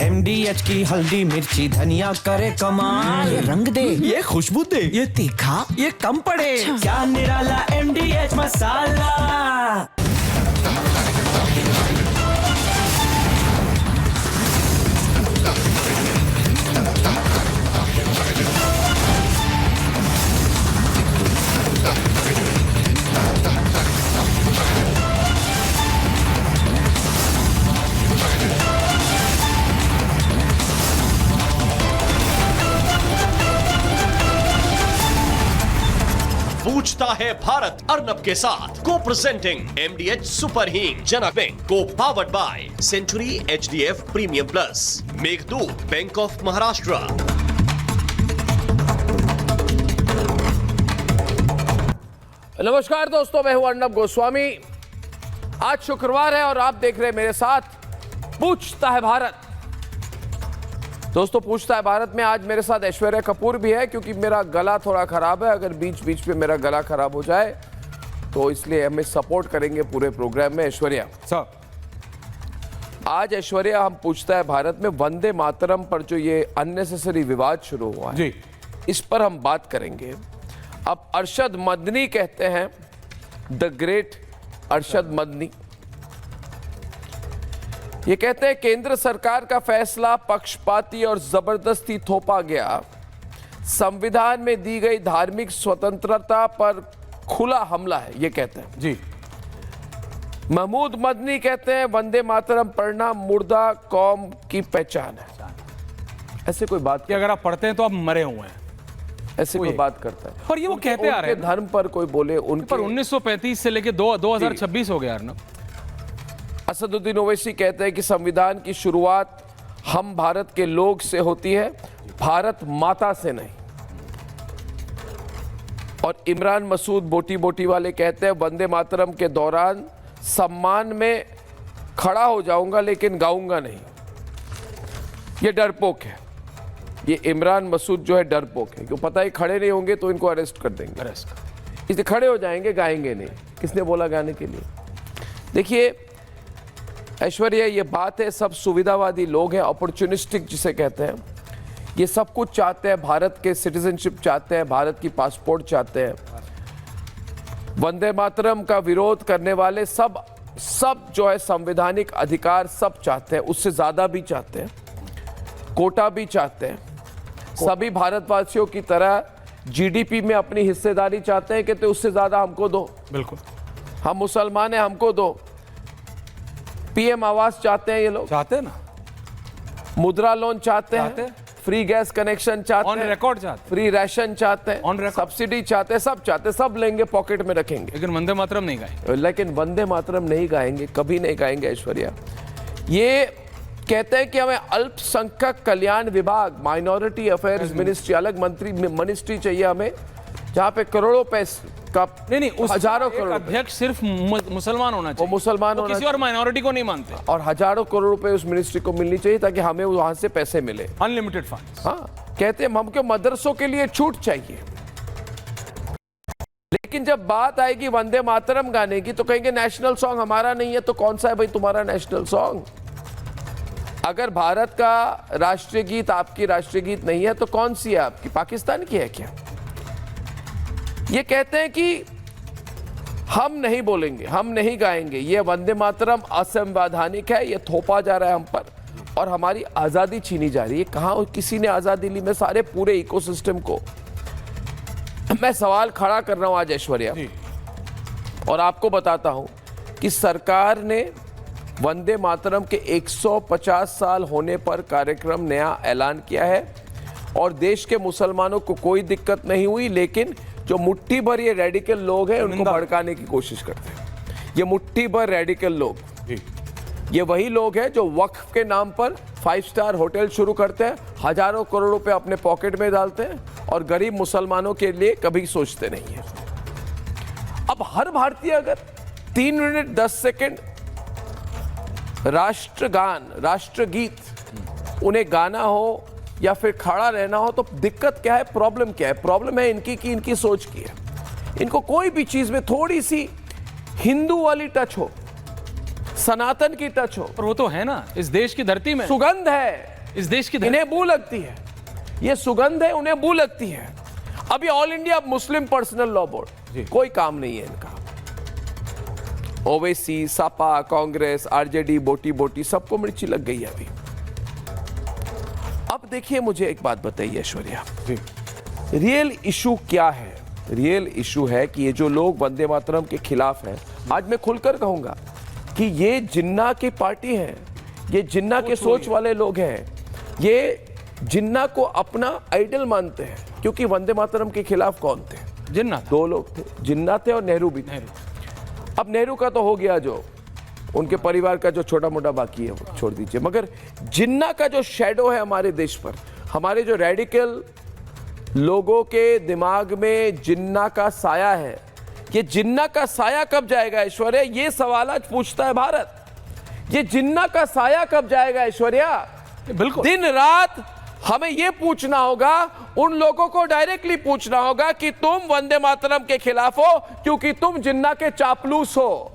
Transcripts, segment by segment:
MDH की हल्दी मिर्ची धनिया करे कमाल। ये रंग दे, ये खुशबू दे, ये तीखा, ये कम पड़े। क्या निराला MDH मसाला। पूछता है भारत अर्नब के साथ को प्रेजेंटिंग MDH सुपर हींग जनक बैंक को powered by century HDF premium plus Meghdoot bank of Maharashtra. नमस्कार दोस्तों, मैं हूं अर्नब गोस्वामी। आज शुक्रवार है और आप देख रहे हैं मेरे साथ पूछता है भारत। दोस्तों, पूछता है भारत में आज मेरे साथ ऐश्वर्या कपूर भी है, क्योंकि मेरा गला थोड़ा खराब है। अगर बीच बीच में मेरा गला खराब हो जाए तो इसलिए हमें सपोर्ट करेंगे पूरे प्रोग्राम में। ऐश्वर्या सर, आज ऐश्वर्या हम पूछता है भारत में वंदे मातरम पर जो ये अननेसेसरी विवाद शुरू हुआ है जी, इस पर हम बात करेंगे। अब अरशद मदनी कहते हैं, द ग्रेट अरशद मदनी, ये कहते हैं केंद्र सरकार का फैसला पक्षपाती और जबरदस्ती थोपा गया। संविधान में दी गई धार्मिक स्वतंत्रता पर खुला हमला है, ये कहते हैं जी। महमूद मदनी कहते हैं वंदे मातरम पढ़ना मुर्दा कौम की पहचान है। ऐसे कोई बात कि अगर आप पढ़ते हैं तो आप मरे हुए हैं, ऐसे कोई बात करता है? पर ये वो कहते आ रहे हैं धर्म पर कोई बोले उनके पर 1935 से लेके 2026 हो गया यार ना। असदुद्दीन ओवैसी कहते हैं कि संविधान की शुरुआत हम भारत के लोग से होती है, भारत माता से नहीं। और इमरान मसूद बोटी बोटी वाले कहते हैं वंदे मातरम के दौरान सम्मान में खड़ा हो जाऊंगा लेकिन गाऊंगा नहीं। ये डरपोक है, ये इमरान मसूद जो है डरपोक है, क्यों पता है खड़े नहीं होंगे तो इनको अरेस्ट कर देंगे। इसलिए खड़े हो जाएंगे, गाएंगे नहीं। किसने बोला गाने के लिए? देखिए ऐश्वर्या, ये बात है, सब सुविधावादी लोग हैं, अपॉर्चुनिस्टिक जिसे कहते हैं। ये सब कुछ चाहते हैं, भारत के सिटीजनशिप चाहते हैं, भारत की पासपोर्ट चाहते हैं। वंदे मातरम का विरोध करने वाले सब जो है संवैधानिक अधिकार सब चाहते हैं, उससे ज्यादा भी चाहते हैं, कोटा भी चाहते हैं। सभी भारतवासियों की तरह GDP में अपनी हिस्सेदारी चाहते हैं, कहते उससे ज्यादा हमको दो। बिल्कुल, हम मुसलमान हैं, हमको दो। PM आवास चाहते हैं ये लोग, चाहते हैं ना, मुद्रा लोन चाहते हैं, फ्री गैस कनेक्शन चाहते ऑन हैं, रिकॉर्ड चाहते फ्री राशन चाहते हैं, On record। सब्सिडी चाहते हैं, सब चाहते हैं, सब लेंगे, पॉकेट में रखेंगे, लेकिन वंदे मातरम नहीं गाए। लेकिन वंदे मातरम नहीं गाएंगे, कभी नहीं गाएंगे। ऐश्वर्या ये कहते हैं कि हमें अल्पसंख्यक कल्याण विभाग, माइनॉरिटी अफेयर्स मिनिस्ट्री, अलग मिनिस्ट्री चाहिए हमें, जहाँ पे करोड़ों पैसे का नहीं, उस हजारों एक करोड़ अध्यक्ष सिर्फ मुसलमान होना चाहिए, वो मुसलमान वो होना किसी और माइनॉरिटी को नहीं मानते। और हजारों करोड़ रुपए उस मिनिस्ट्री को मिलनी चाहिए ताकि हमें वहां से पैसे मिले। Unlimited fund. हाँ, कहते हैं हमको मदरसों के लिए छूट चाहिए, लेकिन जब बात आएगी वंदे मातरम गाने की तो कहेंगे नेशनल सॉन्ग हमारा नहीं है। तो कौन सा है भाई तुम्हारा नेशनल सॉन्ग? अगर भारत का राष्ट्रीय गीत आपकी राष्ट्रीय गीत नहीं है तो कौन सी है आपकी? पाकिस्तान की है क्या? ये कहते हैं कि हम नहीं बोलेंगे, हम नहीं गाएंगे, ये वंदे मातरम असंवैधानिक है, ये थोपा जा रहा है हम पर और हमारी आज़ादी छीनी जा रही है। कहाँ किसी ने आज़ादी ली? मैं सारे पूरे इकोसिस्टम को मैं सवाल खड़ा कर रहा हूं आज ऐश्वर्या, और आपको बताता हूं कि सरकार ने वंदे मातरम के 150 साल होने पर कार्यक्रम नया ऐलान किया है और देश के मुसलमानों को कोई दिक्कत नहीं हुई, लेकिन जो मुट्ठी भर ये रेडिकल लोग हैं उनको भड़काने की कोशिश करते हैं। ये मुट्ठी भर रेडिकल लोग, ये वही लोग हैं जो वक्फ के नाम पर 5 स्टार होटल शुरू करते हैं, हजारों करोड़ रुपए अपने पॉकेट में डालते हैं और गरीब मुसलमानों के लिए कभी सोचते नहीं है। अब हर भारतीय अगर 3 मिनट 10 सेकंड राष्ट्रगान, राष्ट्रगीत उन्हें गाना हो या फिर खड़ा रहना हो तो दिक्कत क्या है, प्रॉब्लम क्या है? प्रॉब्लम है इनकी कि इनकी सोच की है। इनको कोई भी चीज में थोड़ी सी हिंदू वाली टच हो, सनातन की टच हो, पर वो तो है ना इस देश की धरती में, सुगंध है, इस देश की धरती- इन्हें बू लगती है, ये सुगंध है, उन्हें बू लगती है। अभी all India Muslim personal law board, कोई काम नहीं है इनका। ओवैसी, सपा, कांग्रेस, आरजेडी, बोटी बोटी, सबको मिर्ची लग गई है अभी। अब देखिए, मुझे एक बात बताइए ऐश्वर्या, रियल इशू क्या है? रियल इशू है कि ये जो लोग वंदे मातरम के खिलाफ हैं, आज मैं खुलकर कहूंगा कि ये जिन्ना की पार्टी है, ये जिन्ना के सोच वाले लोग हैं, ये जिन्ना को अपना आइडल मानते हैं। क्योंकि वंदे मातरम के खिलाफ कौन थे? जिन्ना था। दो लोग थे, जिन्ना थे और नेहरू भी थे। अब नेहरू का तो हो गया, जो उनके परिवार का जो छोटा मोटा बाकी है वो छोड़ दीजिए, मगर जिन्ना का जो शैडो है हमारे देश पर, हमारे जो रेडिकल लोगों के दिमाग में जिन्ना का साया है, ये जिन्ना का साया कब जाएगा ऐश्वर्या? ये सवाल आज पूछता है भारत। ये जिन्ना का साया कब जाएगा ऐश्वर्या? बिल्कुल। दिन रात हमें यह पूछना होगा, उन लोगों को डायरेक्टली पूछना होगा कि तुम वंदे मातरम के खिलाफ हो क्योंकि तुम जिन्ना के चापलूस हो,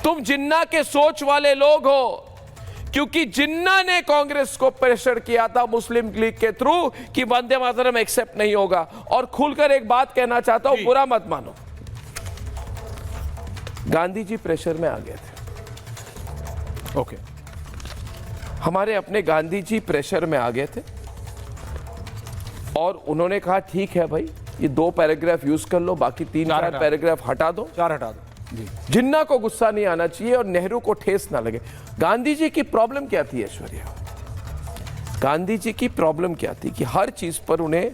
तुम जिन्ना के सोच वाले लोग हो, क्योंकि जिन्ना ने कांग्रेस को प्रेशर किया था मुस्लिम लीग के थ्रू कि वंदे मातरम एक्सेप्ट नहीं होगा। और खुलकर एक बात कहना चाहता हूं, बुरा मत मानो, गांधी जी प्रेशर में आ गए थे। ओके, हमारे अपने गांधी जी प्रेशर में आ गए थे और उन्होंने कहा ठीक है भाई, ये 2 पैराग्राफ यूज कर लो, बाकी 3-4 पैराग्राफ हटा दो। 4 हटा दो जी। जिन्ना को गुस्सा नहीं आना चाहिए और नेहरू को ठेस ना लगे। गांधी जी की प्रॉब्लम क्या थी ऐश्वर्या? गांधी जी की प्रॉब्लम क्या थी कि हर चीज पर उन्हें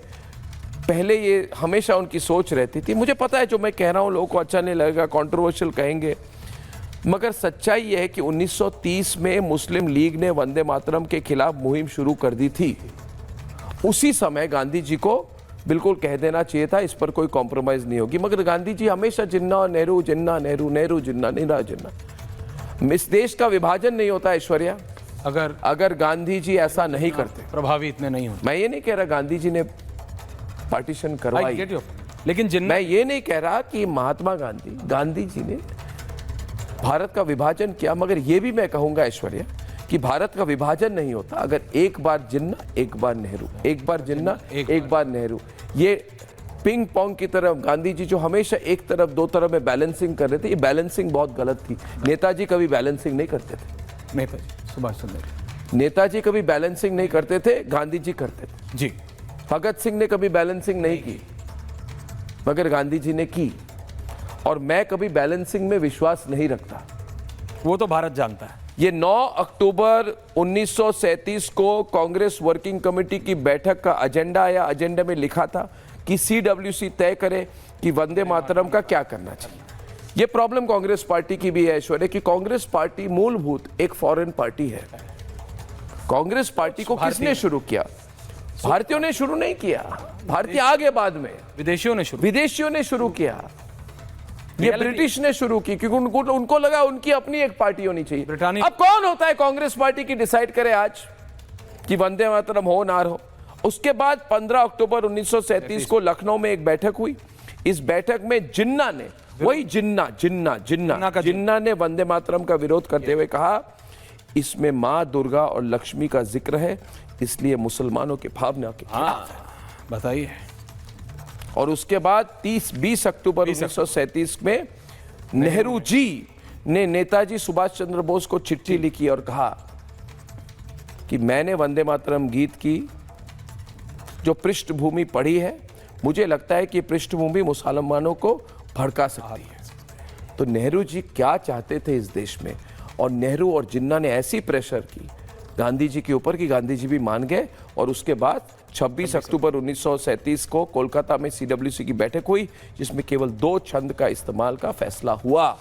पहले, ये हमेशा उनकी सोच रहती थी, मुझे पता है जो मैं कह रहा हूं लोगों को अच्छा नहीं लगेगा, कंट्रोवर्शियल कहेंगे, मगर सच्चाई यह है कि 1930 में मुस्लिम लीग ने वंदे मातरम के खिलाफ मुहिम शुरू कर दी थी। उसी समय गांधी जी को बिल्कुल कह देना चाहिए था इस पर कोई कॉम्प्रोमाइज नहीं होगी, मगर गांधी जी हमेशा जिन्ना और नेहरू, जिन्ना नेहरू, नेहरू जिन्ना, निरा जिन्ना। इस देश का विभाजन नहीं होता ऐश्वर्या अगर गांधी जी ऐसा नहीं करते। प्रभावी इतने नहीं होते। मैं ये नहीं कह रहा गांधी जी ने पार्टीशन करवाई, लेकिन जिन्ना, मैं ये नहीं कह रहा कि महात्मा गांधी जी ने भारत का विभाजन किया, मगर ये भी मैं कहूंगा ऐश्वर्या कि भारत का विभाजन नहीं होता अगर एक बार जिन्ना, एक बार नेहरू, एक बार जिन्ना, एक बार नेहरू। ये पिंग पोंग की तरफ गांधी जी जो हमेशा एक तरफ 2 तरफ में बैलेंसिंग कर रहे थे, ये बैलेंसिंग बहुत गलत थी। नेताजी कभी बैलेंसिंग नहीं करते थे। नेताजी सुभाष चंद्र नेताजी कभी बैलेंसिंग नहीं करते थे, गांधी जी करते थे जी। भगत सिंह ने कभी बैलेंसिंग नहीं की, मगर गांधी जी ने की। और मैं कभी बैलेंसिंग में विश्वास नहीं रखता, वो तो भारत जानता है। ये 9 अक्टूबर 1937 को कांग्रेस वर्किंग कमेटी की बैठक का एजेंडा या एजेंडा में लिखा था कि सीडब्ल्यूसी तय करे कि वंदे मातरम का क्या करना चाहिए। ये प्रॉब्लम कांग्रेस पार्टी की भी है ऐश्वर्या कि कांग्रेस पार्टी मूलभूत एक फॉरेन पार्टी है। कांग्रेस पार्टी को किसने शुरू किया? भारतीयों ने शुरू नहीं किया, भारतीय आगे बाद में विदेशियों ने शुरू किया। ये ब्रिटिश ने शुरू की क्योंकि उनको लगा उनकी अपनी एक पार्टी होनी चाहिए। अब कौन होता है कांग्रेस पार्टी की डिसाइड करे आज कि वंदे मातरम हो ना हो? उसके बाद 15 अक्टूबर 1937 को लखनऊ में एक बैठक हुई। इस बैठक में जिन्ना ने, वही जिन्ना ने वंदे मातरम का विरोध करते हुए कहा इसमें मां दुर्गा और लक्ष्मी का जिक्र है, इसलिए मुसलमानों के भावना के खिलाफ है। बताइए। और उसके बाद 20 अक्टूबर 1937 में नेहरू जी ने नेताजी सुभाष चंद्र बोस को चिट्ठी लिखी और कहा कि मैंने वंदे मातरम गीत की जो पृष्ठभूमि पढ़ी है, मुझे लगता है कि पृष्ठभूमि मुसलमानों को भड़का सकती है। तो नेहरू जी क्या चाहते थे इस देश में, और नेहरू और जिन्ना ने ऐसी प्रेशर की गांधी जी के ऊपर कि गांधी जी भी मान गए। और उसके बाद 26 अक्टूबर 1937 को कोलकाता में सीडब्ल्यूसी की बैठक हुई जिसमें केवल 2 छंद का इस्तेमाल का फैसला हुआ।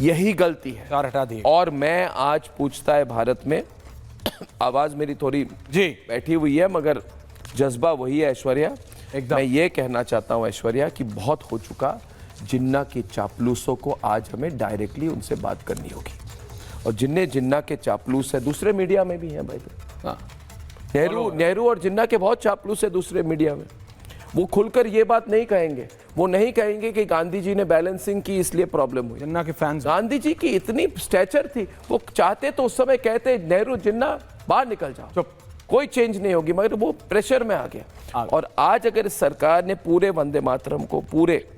यही गलती है, 4 हटा दिए। और मैं आज पूछता है भारत में, आवाज मेरी थोड़ी जी बैठी हुई है मगर जज्बा वही है ऐश्वर्या। मैं ये कहना चाहता हूं ऐश्वर्या कि बहुत हो चुका, जिन्ना के चापलूसों को आज हमें डायरेक्टली उनसे बात करनी होगी। और जिन्ना के चापलूस है, दूसरे मीडिया में भी हैं भाई। नेहरू और जिन्ना के बहुत चापलूस है दूसरे मीडिया में। वो खुलकर ये बात नहीं कहेंगे। वो नहीं कहेंगे कि गांधी जी ने बैलेंसिंग की इसलिए प्रॉब्लम हुई। जिन्ना के फैंस गांधी जी की इतनी स्टैचर थी, वो चाहते तो उस समय कहते नेहरू जिन्ना बाहर निकल जाओ, चुप। कोई चेंज नहीं होगी, मगर वो प्रेशर में आ गया। और आज अगर सरकार ने पूरे वंदे मातरम को पूरे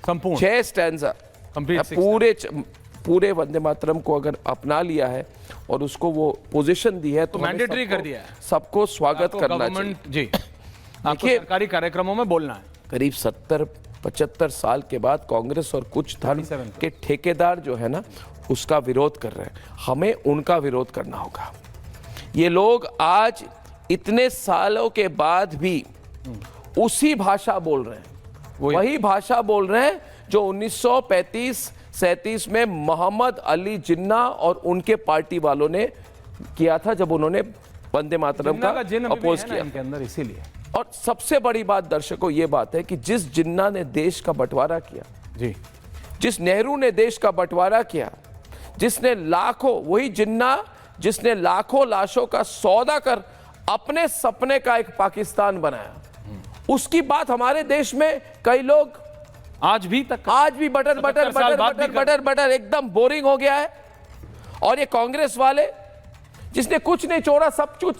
संपूर्ण 6 स्टैंजा Complete पूरे वंदे मातरम को अगर अपना लिया है और उसको वो पोजीशन दी है तो हमें मैंडेटरी सबको- कर दिया है। सबको स्वागत करना चाहिए। गवर्नमेंट जी आपको देखिए, सरकारी कार्यक्रमों में बोलना है। करीब 70-75 साल के बाद कांग्रेस और कुछ धर्म 37 के ठेकेदार जो है ना उसका विरोध कर रहे हैं। हमें उनका विरोध करना होगा। ये लोग आज इतने सालों के बाद भी उसी भाषा बोल रहे हैं, वही भाषा बोल रहे हैं जो 1935-37 में मोहम्मद अली जिन्ना और उनके पार्टी वालों ने किया था, जब उन्होंने वंदे मातरम जिन्ना का जिन का अभी भी अपोज है ना किया। इनके अंदर, इसीलिए और सबसे बड़ी बात दर्शकों ये बात है कि जिस जिन्ना ने देश का बंटवारा किया, जी जिस नेहरू ने देश का बंटवारा किया, जिसने लाखों, वही जिन्ना जिसने लाखों लाशों का सौदा कर अपने सपने का एक पाकिस्तान बनाया, उसकी बात हमारे देश में कई लोग आज भी बटर 77 साल बाद भी कर- एकदम बोरिंग हो गया है। और ये कांग्रेस वाले जिसने कुछ नहीं चोरा,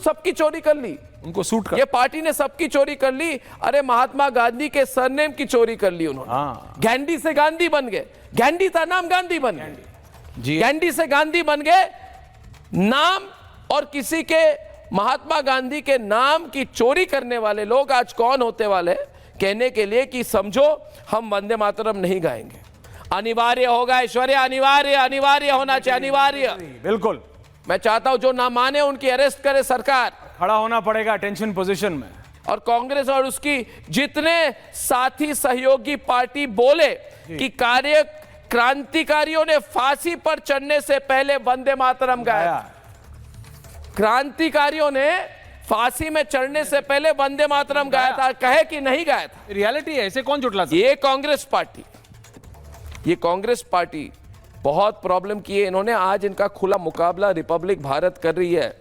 सबकी चोरी कर ली, उनको सूट कर ये पार्टी ने सबकी चोरी कर ली। अरे महात्मा गांधी के सरनेम की चोरी कर ली उन्होंने। हाँ। गैंडी से गांधी बन गए, गैंडी था नाम, गांधी बन गए, जी गैंडी से गांधी बन गए नाम। और किसी के महात्मा गांधी के नाम की चोरी करने वाले लोग आज कौन होते वाले हैं? कहने के लिए कि समझो हम वंदे मातरम नहीं गाएंगे। अनिवार्य होगा ऐश्वर्य, अनिवार्य होना चाहिए, अनिवार्य। बिल्कुल। मैं चाहता हूं जो ना माने उनकी अरेस्ट करे सरकार। खड़ा होना पड़ेगा अटेंशन पोजीशन में। और कांग्रेस और उसकी जितने साथी सहयोगी पार्टी बोले कि क्रांतिकारियों ने फांसी पर चढ़ने से पहले वंदे मातरम गाया, क्रांतिकारियों ने फांसी में चढ़ने से पहले वंदे मातरम गाया था, कहे कि नहीं गाया था। रियलिटी है, ऐसे कौन जुटला सकता? ये कांग्रेस पार्टी बहुत प्रॉब्लम की है इन्होंने। आज इनका खुला मुकाबला रिपब्लिक भारत कर रही है।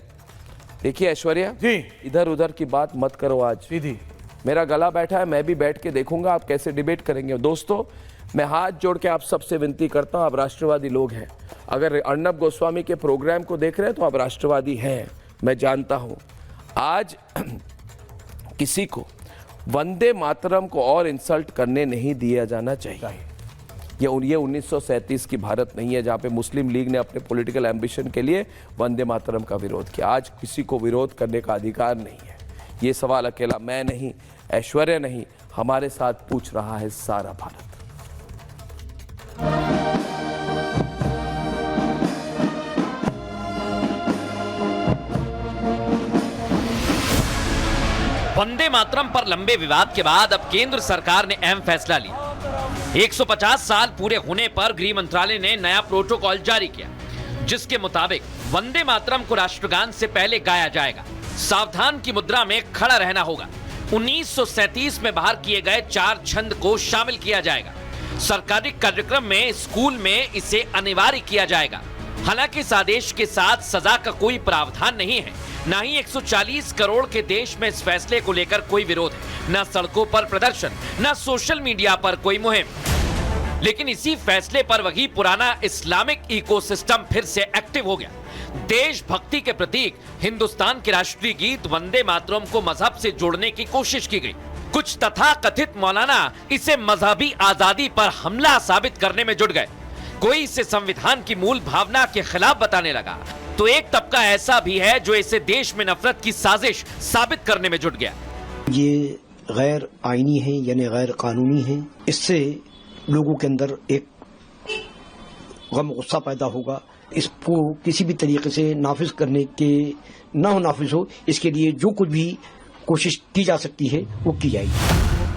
देखिए ऐश्वर्या जी, इधर उधर की बात मत करो। आज सीधी मेरा गला बैठा है, मैं भी बैठ के देखूंगा आप कैसे डिबेट करेंगे। दोस्तों, मैं हाथ जोड़ के आप सबसे विनती करता हूं, आप राष्ट्रवादी लोग हैं, अगर अर्नब गोस्वामी के प्रोग्राम को देख रहे हैं तो आप राष्ट्रवादी हैं, मैं जानता हूं। आज किसी को वंदे मातरम को और इंसल्ट करने नहीं दिया जाना चाहिए। ये 1937 की भारत नहीं है जहां पे मुस्लिम लीग ने अपने पॉलिटिकल एम्बिशन के लिए वंदे मातरम का विरोध किया। आज किसी को विरोध करने का अधिकार नहीं है। ये सवाल अकेला मैं नहीं, ऐश्वर्या नहीं, हमारे साथ पूछ रहा है सारा भारत। वंदे मातरम पर लंबे विवाद के बाद अब केंद्र सरकार ने अहम फैसला लिया। 150 साल पूरे होने पर गृह मंत्रालय ने नया प्रोटोकॉल जारी किया, जिसके मुताबिक वंदे मातरम को राष्ट्रगान से पहले गाया जाएगा। सावधान की मुद्रा में खड़ा रहना होगा। 1937 में बाहर किए गए 4 छंद को शामिल किया जाएगा। सरकारी कार्यक्रम में, स्कूल में इसे अनिवार्य किया जाएगा। हालांकि इस आदेश के साथ सजा का कोई प्रावधान नहीं है, न ही 140 करोड़ के देश में इस फैसले को लेकर कोई विरोध है, न सड़कों पर प्रदर्शन, न सोशल मीडिया पर कोई मुहिम। लेकिन इसी फैसले पर वही पुराना इस्लामिक इकोसिस्टम फिर से एक्टिव हो गया। देशभक्ति के प्रतीक हिंदुस्तान के राष्ट्रीय गीत वंदे मातरम को मजहब से जोड़ने की कोशिश की गई। कुछ तथाकथित मौलाना इसे मजहबी आजादी पर हमला साबित करने में जुट गए। कोई इसे संविधान की मूल भावना के खिलाफ बताने लगा, तो एक तबका ऐसा भी है जो इसे देश में नफरत की साजिश साबित करने में जुट गया। ये गैर आईनी है, यानी गैर कानूनी है। इससे लोगों के अंदर एक गम गुस्सा पैदा होगा। इसको किसी भी तरीके से नाफिज करने के ना हो नाफिज हो, इसके लिए जो कुछ भी कोशिश की जा सकती है वो की जाएगी।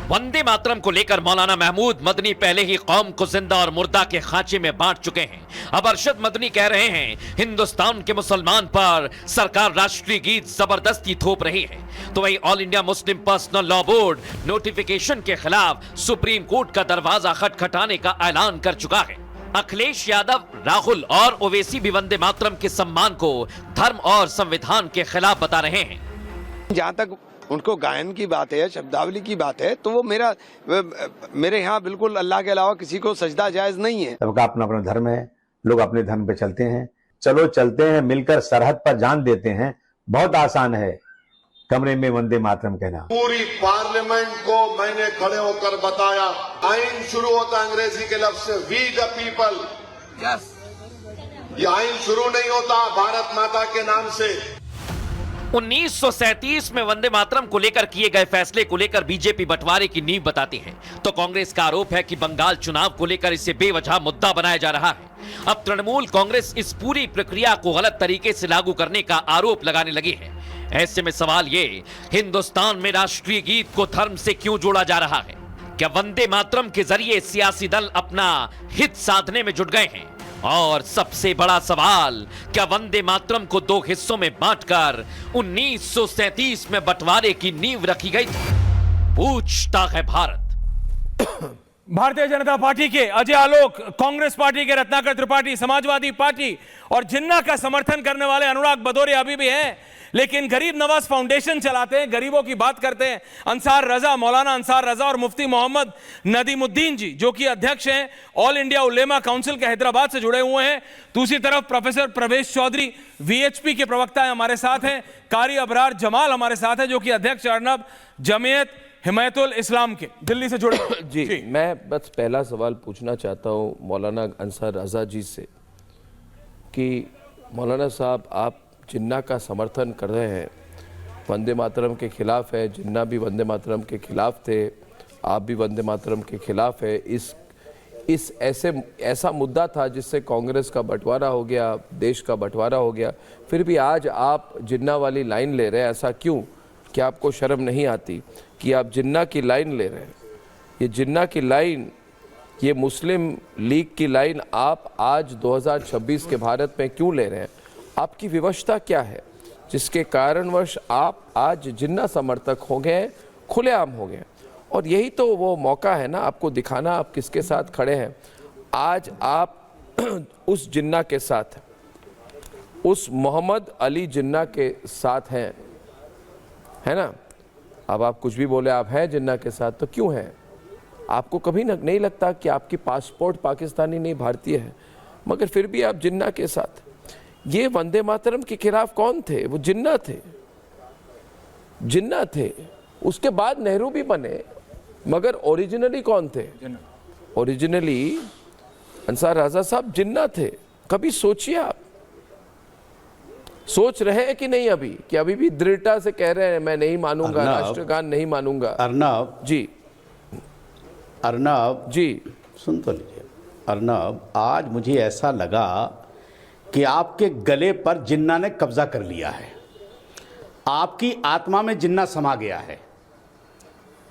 वंदे मातरम को लेकर मौलाना महमूद मदनी पहले ही कौम को जिंदा और मुर्दा के खांचे में बांट चुके हैं। अब अरशद मदनी कह रहे हैं हिंदुस्तान के मुसलमान पर सरकार राष्ट्रीय गीत जबरदस्ती थोप रही है। तो वही all India Muslim personal law board notification के खिलाफ सुप्रीम कोर्ट का दरवाजा खटखटाने का ऐलान कर चुका है। अखिलेश यादव, राहुल और ओवैसी भी वंदे मातरम के सम्मान को धर्म और संविधान के खिलाफ बता रहे हैं। जहाँ तक उनको गायन की बात है, शब्दावली की बात है, तो वो मेरे यहाँ बिल्कुल अल्लाह के अलावा किसी को सजदा जायज नहीं है। सबका अपना अपना धर्म है, लोग अपने धर्म पे चलते हैं। चलो चलते हैं, मिलकर सरहद पर जान देते हैं। बहुत आसान है कमरे में वंदे मातरम कहना। पूरी पार्लियामेंट को मैंने खड़े होकर बताया, आइन शुरू होता है अंग्रेजी के लफ्ज से, वी द पीपल। ये आइन शुरू नहीं होता भारत माता के नाम से। 1937 में वंदे मातरम को लेकर किए गए फैसले को लेकर बीजेपी बंटवारे की नींव बताती है, तो कांग्रेस का आरोप है कि बंगाल चुनाव को लेकर इसे बेवजह मुद्दा बनाया जा रहा है। अब तृणमूल कांग्रेस इस पूरी प्रक्रिया को गलत तरीके से लागू करने का आरोप लगाने लगी है। ऐसे में सवाल ये, हिंदुस्तान में राष्ट्रीय गीत को धर्म से क्यों जोड़ा जा रहा है? क्या वंदे मातरम के जरिए सियासी दल अपना हित साधने में जुट गए हैं? और सबसे बड़ा सवाल, क्या वंदे मातरम को दो हिस्सों में बांटकर 1937 में बंटवारे की नींव रखी गई थी? पूछता है भारत। भारतीय जनता पार्टी के अजय आलोक, कांग्रेस पार्टी के रत्नाकर त्रिपाठी, समाजवादी पार्टी और जिन्ना का समर्थन करने वाले अनुराग भदौरिया अभी भी हैं, लेकिन गरीब नवाज फाउंडेशन चलाते हैं, गरीबों की बात करते हैं। अंसार रजा, मौलाना अंसार रजा और मुफ्ती मोहम्मद नदीमुद्दीन जी, जो कि अध्यक्ष हैं ऑल इंडिया उलेमा काउंसिल के हैदराबाद से जुड़े हुए हैं। दूसरी तरफ प्रोफेसर प्रवेश चौधरी वीएचपी के प्रवक्ता हमारे साथ हैं। कारी अबरार जमाल हमारे साथ है, जो कि अध्यक्ष अर्नब जमीयत हिमायतुल इस्लाम के दिल्ली से जुड़े। जी, मैं बस पहला सवाल पूछना चाहता हूं मौलाना अंसार रजा जी से कि मौलाना साहब, आप जिन्ना का समर्थन कर रहे हैं, वंदे मातरम के खिलाफ है, जिन्ना भी वंदे मातरम के खिलाफ थे, आप भी वंदे मातरम के खिलाफ है। इस ऐसा मुद्दा था जिससे कांग्रेस का बंटवारा हो गया, देश का बंटवारा हो गया, फिर भी आज आप जिन्ना वाली लाइन ले रहे हैं। ऐसा क्यों? क्या आपको शर्म नहीं आती कि आप जिन्ना की लाइन ले रहे हैं? ये जिन्ना की लाइन, ये मुस्लिम लीग की लाइन आप आज 2026 के भारत में क्यों ले रहे हैं? आपकी विवशता क्या है जिसके कारणवश आप आज जिन्ना समर्थक हो गए, खुलेआम हो गए? और यही तो वो मौका है ना आपको दिखाना आप किसके साथ खड़े हैं। आज आप उस जिन्ना के साथ, उस मोहम्मद अली जिन्ना के साथ हैं, है ना? अब आप कुछ भी बोले, आप हैं जिन्ना के साथ, तो क्यों हैं? आपको कभी नहीं लगता कि आपकी पासपोर्ट पाकिस्तानी नहीं भारतीय है, मगर फिर भी आप जिन्ना के साथ। ये वंदे मातरम के खिलाफ कौन थे? वो जिन्ना थे, जिन्ना थे। उसके बाद नेहरू भी बने, मगर ओरिजिनली कौन थे? ओरिजिनली अंसार रजा साहब जिन्ना थे। कभी सोचिए, आप सोच रहे हैं कि नहीं अभी, कि अभी भी दृढ़ता से कह रहे हैं मैं नहीं मानूंगा, राष्ट्रगान नहीं मानूंगा? अर्नब जी, अर्नब जी, सुन तो लीजिए। अर्नब, आज मुझे ऐसा लगा कि आपके गले पर जिन्ना ने कब्जा कर लिया है, आपकी आत्मा में जिन्ना समा गया है।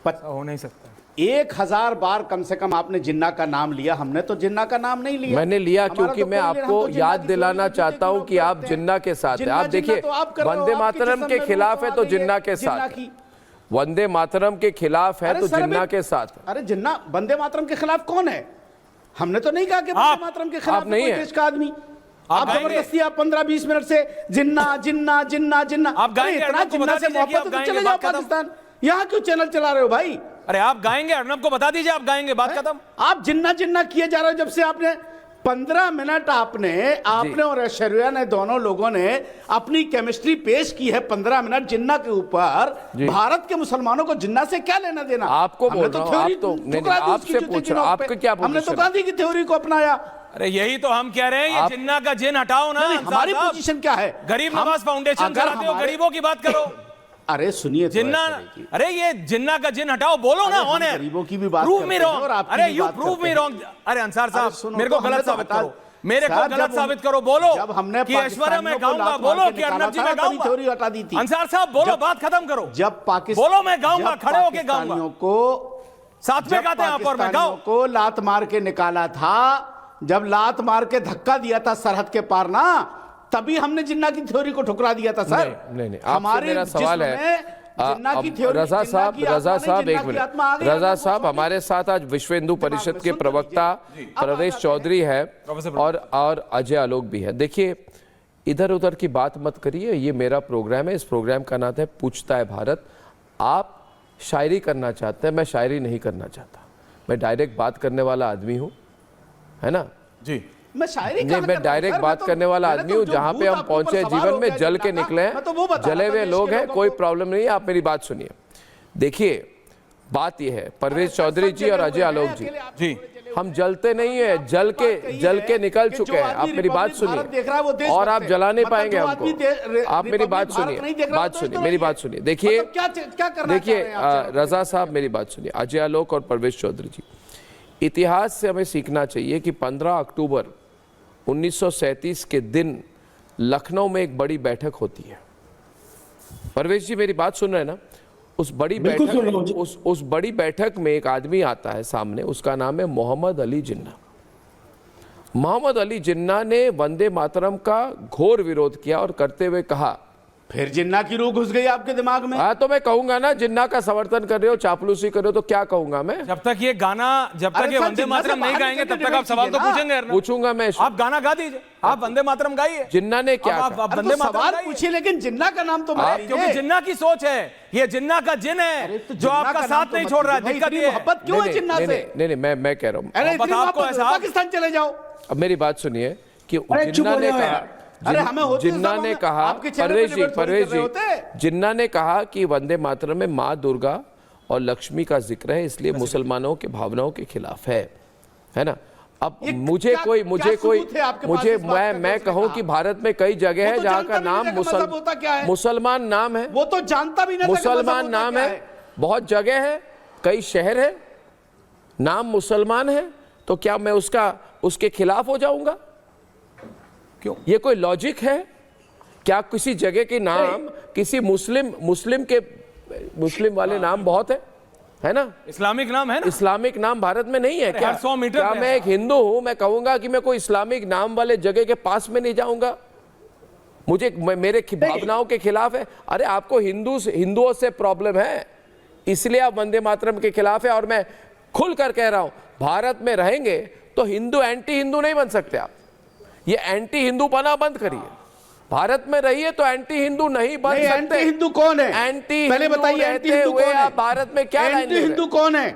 हो नहीं सकता। 1000 बार कम से कम आपने जिन्ना का नाम लिया, हमने तो जिन्ना का नाम नहीं लिया। मैंने लिया क्योंकि तो मैं आपको याद दिलाना चाहता हूं कि आप जिन्ना के साथ हैं। आप देखिए, वंदे मातरम के खिलाफ है तो जिन्ना के साथ, वंदे मातरम के खिलाफ है तो जिन्ना के साथ। अरे जिन्ना वंदे मातरम के खिलाफ कौन है? हमने तो नहीं कहा कि वंदे मातरम के खिलाफ नहीं है देश का आदमी। आप जबरदस्ती, आप 15-20 मिनट से जिन्ना जिन्ना जिन्ना जिन्ना, आप गाएंगे? इतना जिन्ना से मोहब्बत है तो चले जाओ पाकिस्तान। यहाँ क्यों चैनल चला रहे हो भाई? अरे आप गाएंगे? अर्नब को बता दीजिए, आप गाएंगे, बात खत्म। आप जिन्ना जिन्ना किए जा रहे हो जब से आपने 15 मिनट आपने और ऐश्वर्या ने, दोनों लोगों ने अपनी केमिस्ट्री पेश की है 15 मिनट जिन्ना के ऊपर। भारत के मुसलमानों को जिन्ना से क्या लेना देना? आपको बोल रहा हूं, आप तो नहीं, आपसे पूछ रहा हूं, आपका क्या पोजीशन? हमने तो गांधी की थ्योरी को अपनाया। अरे यही तो हम कह रहे हैं, ये जिन्ना का जिन हटाओ ना। हमारी पोजीशन क्या है? गरीब नवाज फाउंडेशन चलाते हो, गरीबों की बात करो। अरे सुनिए, जिन्ना, अरे ये जिन्ना का जिन हटाओ, बोलो ना। ऑन है, गरीबों की भी बात प्रूव मी रॉन्ग। अरे यू बात प्रूव मी रॉन्ग। अरे अंसार साहब, मेरे को गलत साबित करो, मेरे को गलत साबित करो। बोलो जब हमने कि ऐश्वर्या में गाऊंगा, बोलो कि अर्नब जी में गाऊंगा। थ्योरी हटा दी थी। अंसार साहब बोलो, बात खत्म करो। जब पाकिस्तान, बोलो मैं गाऊंगा, खड़े होके गाऊंगा। को साथ में गाते हैं आप और मैं, गाओ। को लात मार के निकाला था, जब लात मार के धक्का दिया था सरहद के पार ना, तभी हमने जिन्ना की थ्योरी को ठुकरा दिया था सर। नहीं, आपसे मेरा सवाल है, रजा साहब, एक मिनट। रजा साहब, हमारे साथ आज विश्व हिंदू परिषद के प्रवक्ता प्रवेश चौधरी है और अजय आलोक भी है। देखिए, इधर उधर की बात मत करिए, ये मेरा प्रोग्राम है, इस प्रोग्राम का नाम है पूछता है भारत। आप शायरी करना चाहते हैं, मैं शायरी नहीं करना चाहता, मैं डायरेक्ट बात करने वाला आदमी हूँ, है ना जी। मैं शायरी नहीं, मैं डायरेक्ट बात करने वाला आदमी हूँ। जहाँ पे हम पहुंचे जीवन में, जल के निकले हैं, जले हुए लोग हैं, कोई प्रॉब्लम नहीं है। आप मेरी बात सुनिए। देखिए बात यह है, परवेज चौधरी जी और अजय आलोक जी, हम जलते नहीं है, जल के निकल चुके हैं। आप मेरी बात सुनिए और आप जला नहीं पाएंगे हमको। आप मेरी बात सुनिए, मेरी बात सुनिए। देखिए रजा साहब, मेरी बात सुनिए। अजय आलोक और परवेज चौधरी जी, इतिहास से हमें सीखना चाहिए कि 15 अक्टूबर 1937 के दिन लखनऊ में एक बड़ी बैठक होती है। परवेज जी मेरी बात सुन रहे हैं ना? उस बड़ी बैठक में एक आदमी आता है सामने, उसका नाम है मोहम्मद अली जिन्ना। मोहम्मद अली जिन्ना ने वंदे मातरम का घोर विरोध किया और करते हुए कहा, फिर जिन्ना की रूह घुस गई आपके दिमाग में? हाँ, तो मैं कहूंगा ना, जिन्ना का समर्थन कर रहे हो, चापलूसी कर रहे हो, तो क्या कहूंगा मैं? जब तक ये गाना, जब तक ये वंदे मातरम नहीं गाएंगे तब तक आप सवाल तो पूछेंगे। पूछूंगा मैं। आप गाना गा दीजिए, आप वंदे मातरम गाइए। जिन्ना ने क्या आप वंदे मातरम पूछिए, लेकिन जिन्ना का नाम तो क्योंकि जिन्ना की सोच है, ये जिन्ना का जिन है जो आपका साथ नहीं छोड़ रहा है। दिक्कत ये मोहब्बत क्यों है जिन्ना से? नहीं, मैं कह रहा हूँ आपको, पाकिस्तान चले जाओ। अब मेरी बात सुनिए कि जिन्ना ने कहा, जिन्ना ने कहा, परवेज जी, जिन्ना ने कहा कि वंदे मातरम में माँ दुर्गा और लक्ष्मी का जिक्र है, इसलिए मुसलमानों के भावनाओं के खिलाफ है ना? अब मैं कहूं कि भारत में कई जगह है जहाँ का नाम मुसलमान नाम है, वो तो जानता भी नहीं, मुसलमान नाम है। बहुत जगह है, कई शहर है, नाम मुसलमान है, तो क्या मैं उसके खिलाफ हो जाऊंगा? क्यों? ये कोई लॉजिक है क्या? किसी जगह के नाम, किसी मुस्लिम वाले नाम बहुत है ना? इस्लामिक नाम है ना? इस्लामिक नाम भारत में नहीं है क्या? 100 मीटर क्या मैं एक हिंदू हूं, मैं कहूंगा कि मैं कोई इस्लामिक नाम वाले जगह के पास में नहीं जाऊंगा? मेरे भावनाओं के खिलाफ है? अरे आपको हिंदुओं से प्रॉब्लम है, इसलिए आप वंदे मातरम के खिलाफ है। और मैं खुल कर कह रहा हूं, भारत में रहेंगे तो हिंदू एंटी हिंदू नहीं बन सकते आप। ये एंटी हिंदू बना बंद करिए। भारत में रहिए तो एंटी हिंदू नहीं बन सकते। एंटी हिंदू कौन है? एंटी पहले बताइए, एंटी हिंदू कौन है? भारत में क्या एंटी हिंदू कौन है?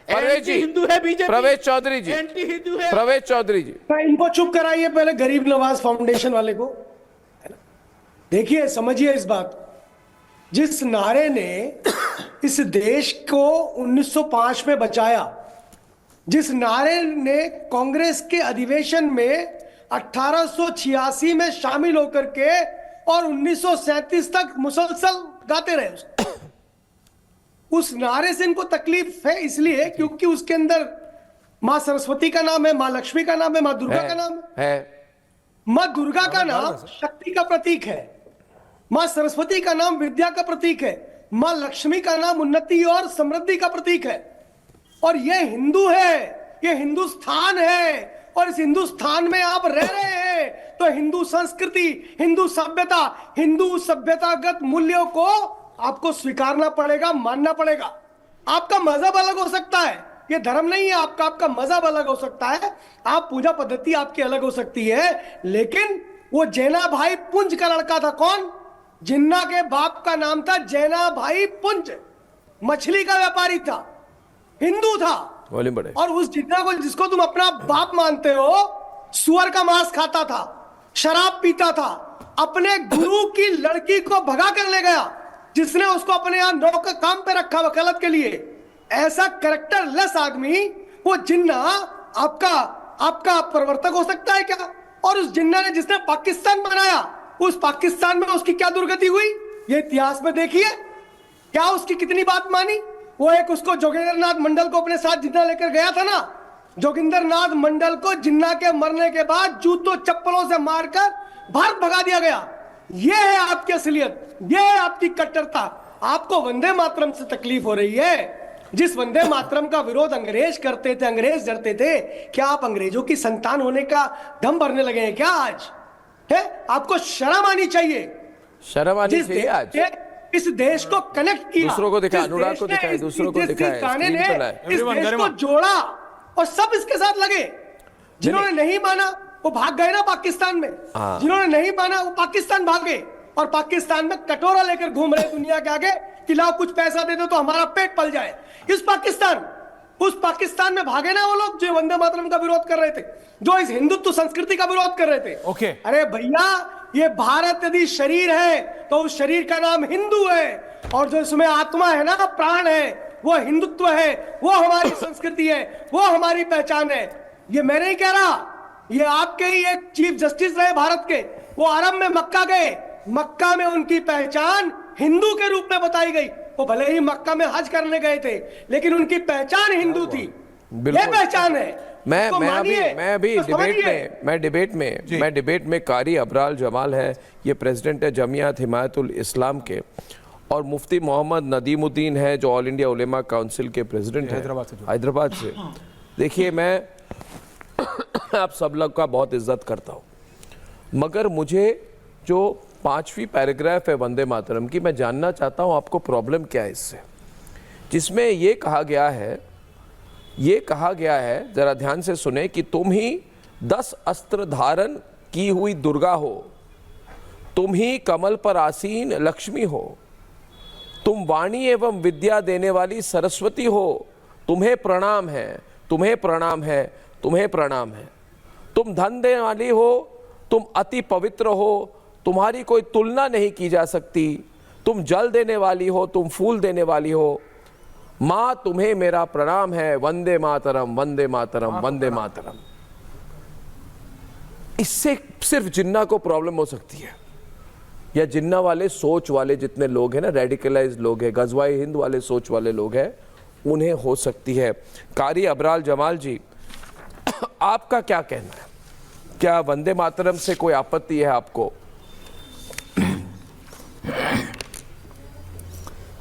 एंटी हिंदू है बीजेपी। प्रवेश चौधरी जी, एंटी हिंदू है प्रवेश चौधरी जी। इनको चुप कराइए पहले, गरीब नवाज फाउंडेशन वाले को। देखिए, समझिए इस बात, जिस नारे ने इस देश को 1905 में बचाया, जिस नारे ने कांग्रेस के अधिवेशन में 1886 में शामिल होकर के और 1937 तक मुसलसल गाते रहे, उस नारे से इनको तकलीफ है इसलिए क्योंकि उसके अंदर मां सरस्वती का नाम है, मां लक्ष्मी का नाम है, मां दुर्गा का नाम है। मां दुर्गा का नाम शक्ति का प्रतीक है, मां सरस्वती का नाम विद्या का प्रतीक है, मां लक्ष्मी का नाम उन्नति और समृद्धि का प्रतीक है। और ये हिंदू है, ये हिंदुस्तान है, और इस हिंदुस्तान में आप रह रहे हैं तो हिंदू संस्कृति, हिंदू सभ्यता, हिंदू सभ्यतागत मूल्यों को आपको स्वीकारना पड़ेगा, मानना पड़ेगा। आपका मजहब अलग हो सकता है, ये धर्म नहीं है आपका मजहब अलग हो सकता है, आप पूजा पद्धति आपकी अलग हो सकती है, लेकिन वो जैना भाई पुंज का लड़का था। कौन? जिन्ना के बाप का नाम था जैना भाई पुंज, मछली का व्यापारी था, हिंदू था। और उस जिन्ना को, जिसको तुम अपना बाप मानते हो, सुअर का मांस खाता था, शराब पीता था, अपने गुरु की लड़की को भगा कर ले गया, जिसने उसको अपने यहां नौकर काम पे रखा वकालत के लिए। ऐसा कैरेक्टर लेस आदमी, वो जिन्ना आपका प्रवर्तक हो सकता है क्या? और उस जिन्ना ने, जिसने पाकिस्तान बनाया, उस पाकिस्तान में उसकी क्या दुर्गति हुई, ये इतिहास में देखिए। क्या उसकी कितनी बात मानी? वो एक उसको जोगिंदर नाथ मंडल को अपने साथ जिन्ना लेकर गया था ना, जोगिंदर नाथ मंडल को जिन्ना के मरने के बाद जूतों चप्पलों से मारकर भारत भगा दिया गया। ये है आपकी असलियत, ये है आपकी कट्टरता। आपको वंदे मातरम से तकलीफ हो रही है, जिस वंदे मातरम का विरोध अंग्रेज करते थे, अंग्रेज डरते थे। क्या आप अंग्रेजों की संतान होने का दम भरने लगे हैं क्या आज? है, आपको शर्म आनी चाहिए। शर्म आनी चाहिए आज। इस देश को कनेक्ट किया, दूसरों को दिखाया, अनुराग को दिखाया, दूसरों को दिखाया, गाने ने इस देश को जोड़ा और सब इसके साथ लगे। जिन्होंने नहीं माना वो भाग गए ना पाकिस्तान में, जिन्होंने नहीं माना वो पाकिस्तान भागे और पाकिस्तान में कटोरा लेकर घूम रहे दुनिया के आगे कि लाओ कुछ पैसा दे दो तो हमारा पेट पल जाए। उस पाकिस्तान में भागे ना वो लोग जो वंदे मातरम का विरोध कर रहे थे, जो इस हिंदुत्व संस्कृति का विरोध कर रहे थे। ओके। अरे भैया, ये भारत यदि शरीर है तो उस शरीर का नाम हिंदू है, और जो इसमें आत्मा है ना, प्राण है, वो हिंदुत्व है, वो हमारी संस्कृति है, वो हमारी पहचान है। ये मैं नहीं कह रहा, ये आपके ही एक चीफ जस्टिस रहे भारत के, वो अरब में मक्का गए, मक्का में उनकी पहचान हिंदू के रूप में बताई गई। वो भले ही मक्का में हज करने गए थे, लेकिन उनकी पहचान हिंदू थी। ये पहचान है। मैं डिबेट में कारी अबराल जमाल है, ये प्रेसिडेंट है जमियत हिमायतुल इस्लाम के, और मुफ्ती मोहम्मद नदीमुद्दीन है जो ऑल इंडिया उलेमा काउंसिल के प्रेसिडेंट हैं हैदराबाद से। देखिए, मैं आप सब लोग का बहुत इज्जत करता हूँ, मगर मुझे जो 5वीं पैराग्राफ है वंदे मातरम की, मैं जानना चाहता हूँ आपको प्रॉब्लम क्या है इससे, जिसमें ये कहा गया है, जरा ध्यान से सुने, कि तुम ही 10 अस्त्र धारण की हुई दुर्गा हो, तुम ही कमल पर आसीन लक्ष्मी हो, तुम वाणी एवं विद्या देने वाली सरस्वती हो, तुम्हें प्रणाम है, तुम्हें प्रणाम है, तुम्हें प्रणाम है। तुम धन देने वाली हो, तुम अति पवित्र हो, तुम्हारी कोई तुलना नहीं की जा सकती, तुम जल देने वाली हो, तुम फूल देने वाली हो, माँ तुम्हें मेरा प्रणाम है, वंदे मातरम, वंदे मातरम, वंदे मातरम। इससे सिर्फ जिन्ना को प्रॉब्लम हो सकती है, या जिन्ना वाले सोच वाले जितने लोग हैं ना, रेडिकलाइज लोग हैं, गजवाई हिंद वाले सोच वाले लोग हैं, उन्हें हो सकती है। कारी अबराल जमाल जी, आपका क्या कहना है? क्या वंदे मातरम से कोई आपत्ति है आपको?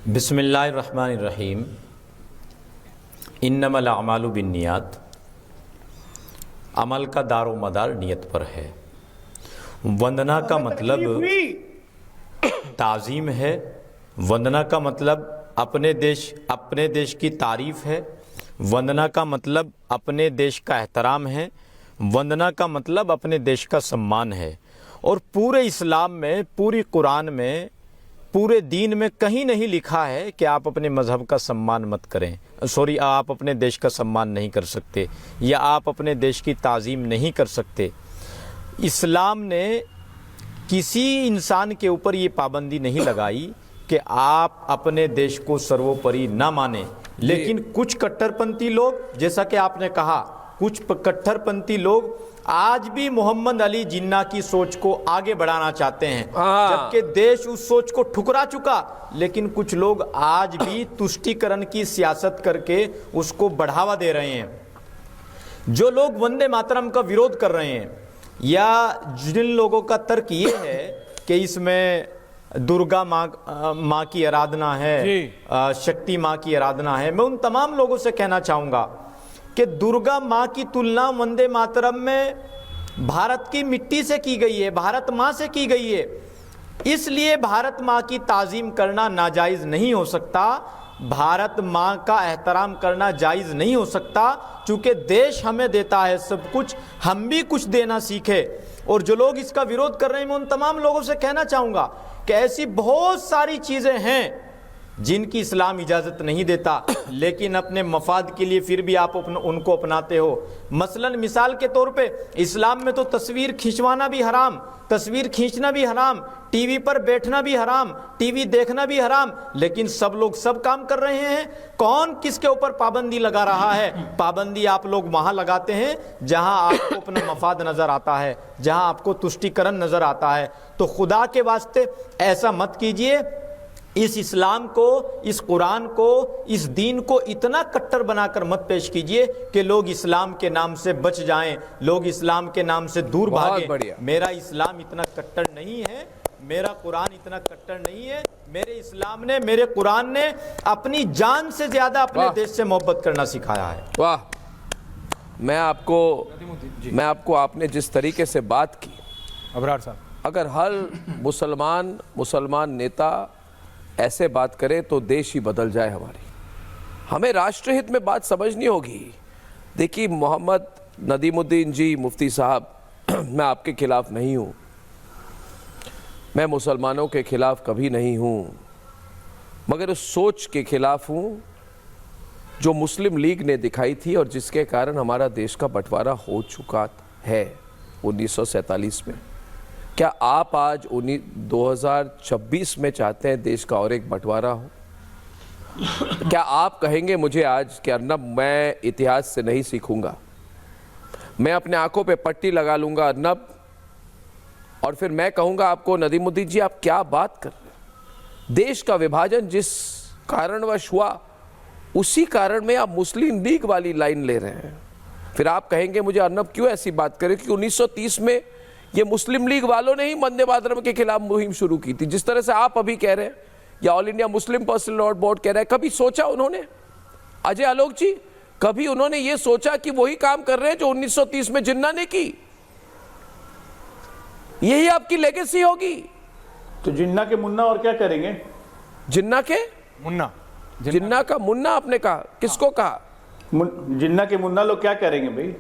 बिस्मिल्लाहिर्रहमानिर्रहीम। इन्नमल अमालु बिन्नियात। अमल का दारो मदार नियत पर है। वंदना का मतलब ताज़ीम है, वंदना का मतलब अपने देश की तारीफ़ है, वंदना का मतलब अपने देश का एहतराम है, वंदना का मतलब अपने देश का सम्मान है। और पूरे इस्लाम में, पूरी कुरान में, पूरे दीन में कहीं नहीं लिखा है कि आप अपने मज़हब का सम्मान मत करें, आप अपने देश का सम्मान नहीं कर सकते, या आप अपने देश की ताज़ीम नहीं कर सकते। इस्लाम ने किसी इंसान के ऊपर ये पाबंदी नहीं लगाई कि आप अपने देश को सर्वोपरि ना माने। लेकिन कुछ कट्टरपंथी लोग, जैसा कि आपने कहा, कुछ कट्टरपंथी लोग आज भी मोहम्मद अली जिन्ना की सोच को आगे बढ़ाना चाहते हैं, जबकि देश उस सोच को ठुकरा चुका। लेकिन कुछ लोग आज भी तुष्टीकरण की सियासत करके उसको बढ़ावा दे रहे हैं। जो लोग वंदे मातरम का विरोध कर रहे हैं, या जिन लोगों का तर्क ये है कि इसमें दुर्गा माँ की आराधना है, शक्ति माँ की आराधना है, मैं उन तमाम लोगों से कहना चाहूँगा कि दुर्गा माँ की तुलना वंदे मातरम में भारत की मिट्टी से की गई है, भारत माँ से की गई है। इसलिए भारत माँ की ताज़ीम करना नाजायज़ नहीं हो सकता, भारत माँ का एहतराम करना जायज़ नहीं हो सकता, चूँकि देश हमें देता है सब कुछ, हम भी कुछ देना सीखे। और जो लोग इसका विरोध कर रहे हैं, मैं उन तमाम लोगों से कहना चाहूँगा कि ऐसी बहुत सारी चीज़ें हैं जिनकी इस्लाम इजाज़त नहीं देता, लेकिन अपने मफाद के लिए फिर भी आप उनको अपनाते हो। मसलन मिसाल के तौर पे इस्लाम में तो तस्वीर खिंचवाना भी हराम, तस्वीर खींचना भी हराम, टीवी पर बैठना भी हराम, टीवी देखना भी हराम, लेकिन सब लोग सब काम कर रहे हैं। कौन किसके ऊपर पाबंदी लगा रहा है? पाबंदी आप लोग वहाँ लगाते हैं जहाँ आपको अपना मफाद नज़र आता है, जहाँ आपको तुष्टीकरण नज़र आता है। तो खुदा के वास्ते ऐसा मत कीजिए। इस इस्लाम को, इस कुरान को, इस दीन को इतना कट्टर बनाकर मत पेश कीजिए कि लोग इस्लाम के नाम से बच जाएं, लोग इस्लाम के नाम से दूर भागें। मेरा इस्लाम इतना कट्टर नहीं है, मेरा कुरान इतना कट्टर नहीं है। मेरे इस्लाम ने, मेरे कुरान ने अपनी जान से ज्यादा अपने देश से मोहब्बत करना सिखाया है। वाह! मैं आपको आपने जिस तरीके से बात की अबरार साहब, अगर हर मुसलमान नेता ऐसे बात करे तो देश ही बदल जाए। हमें राष्ट्रहित में बात समझनी होगी। देखिए मोहम्मद नदीमुद्दीन जी, मुफ्ती साहब, मैं आपके खिलाफ नहीं हूँ, मैं मुसलमानों के खिलाफ कभी नहीं हूँ, मगर उस सोच के खिलाफ हूं जो मुस्लिम लीग ने दिखाई थी और जिसके कारण हमारा देश का बंटवारा हो चुका है 1947 में। क्या आप आज 2026 में चाहते हैं देश का और एक बंटवारा हो? क्या आप कहेंगे मुझे आज कि अर्नब मैं इतिहास से नहीं सीखूंगा, मैं अपने आंखों पे पट्टी लगा लूंगा अर्नब, और फिर मैं कहूंगा आपको नदीमुद्दीन जी आप क्या बात कर रहे हैं? देश का विभाजन जिस कारणवश हुआ उसी कारण में आप मुस्लिम लीग वाली लाइन ले रहे हैं। फिर आप कहेंगे मुझे अर्नब क्यों ऐसी बात करें कि 1930 में ये मुस्लिम लीग वालों ने ही वंदे मातरम के खिलाफ मुहिम शुरू की थी, जिस तरह से आप अभी कह रहे हैं या all India Muslim personal law board कह रहा है। कभी सोचा उन्होंने, अजय आलोक जी, कभी उन्होंने ये सोचा कि वही काम कर रहे हैं जो 1930 में जिन्ना ने की? यही आपकी लेगेसी होगी। तो जिन्ना के मुन्ना और क्या करेंगे? जिन्ना के मुन्ना, जिन्ना का मुन्ना आपने कहा, किसको कहा? जिन्ना के मुन्ना लोग क्या करेंगे भाई?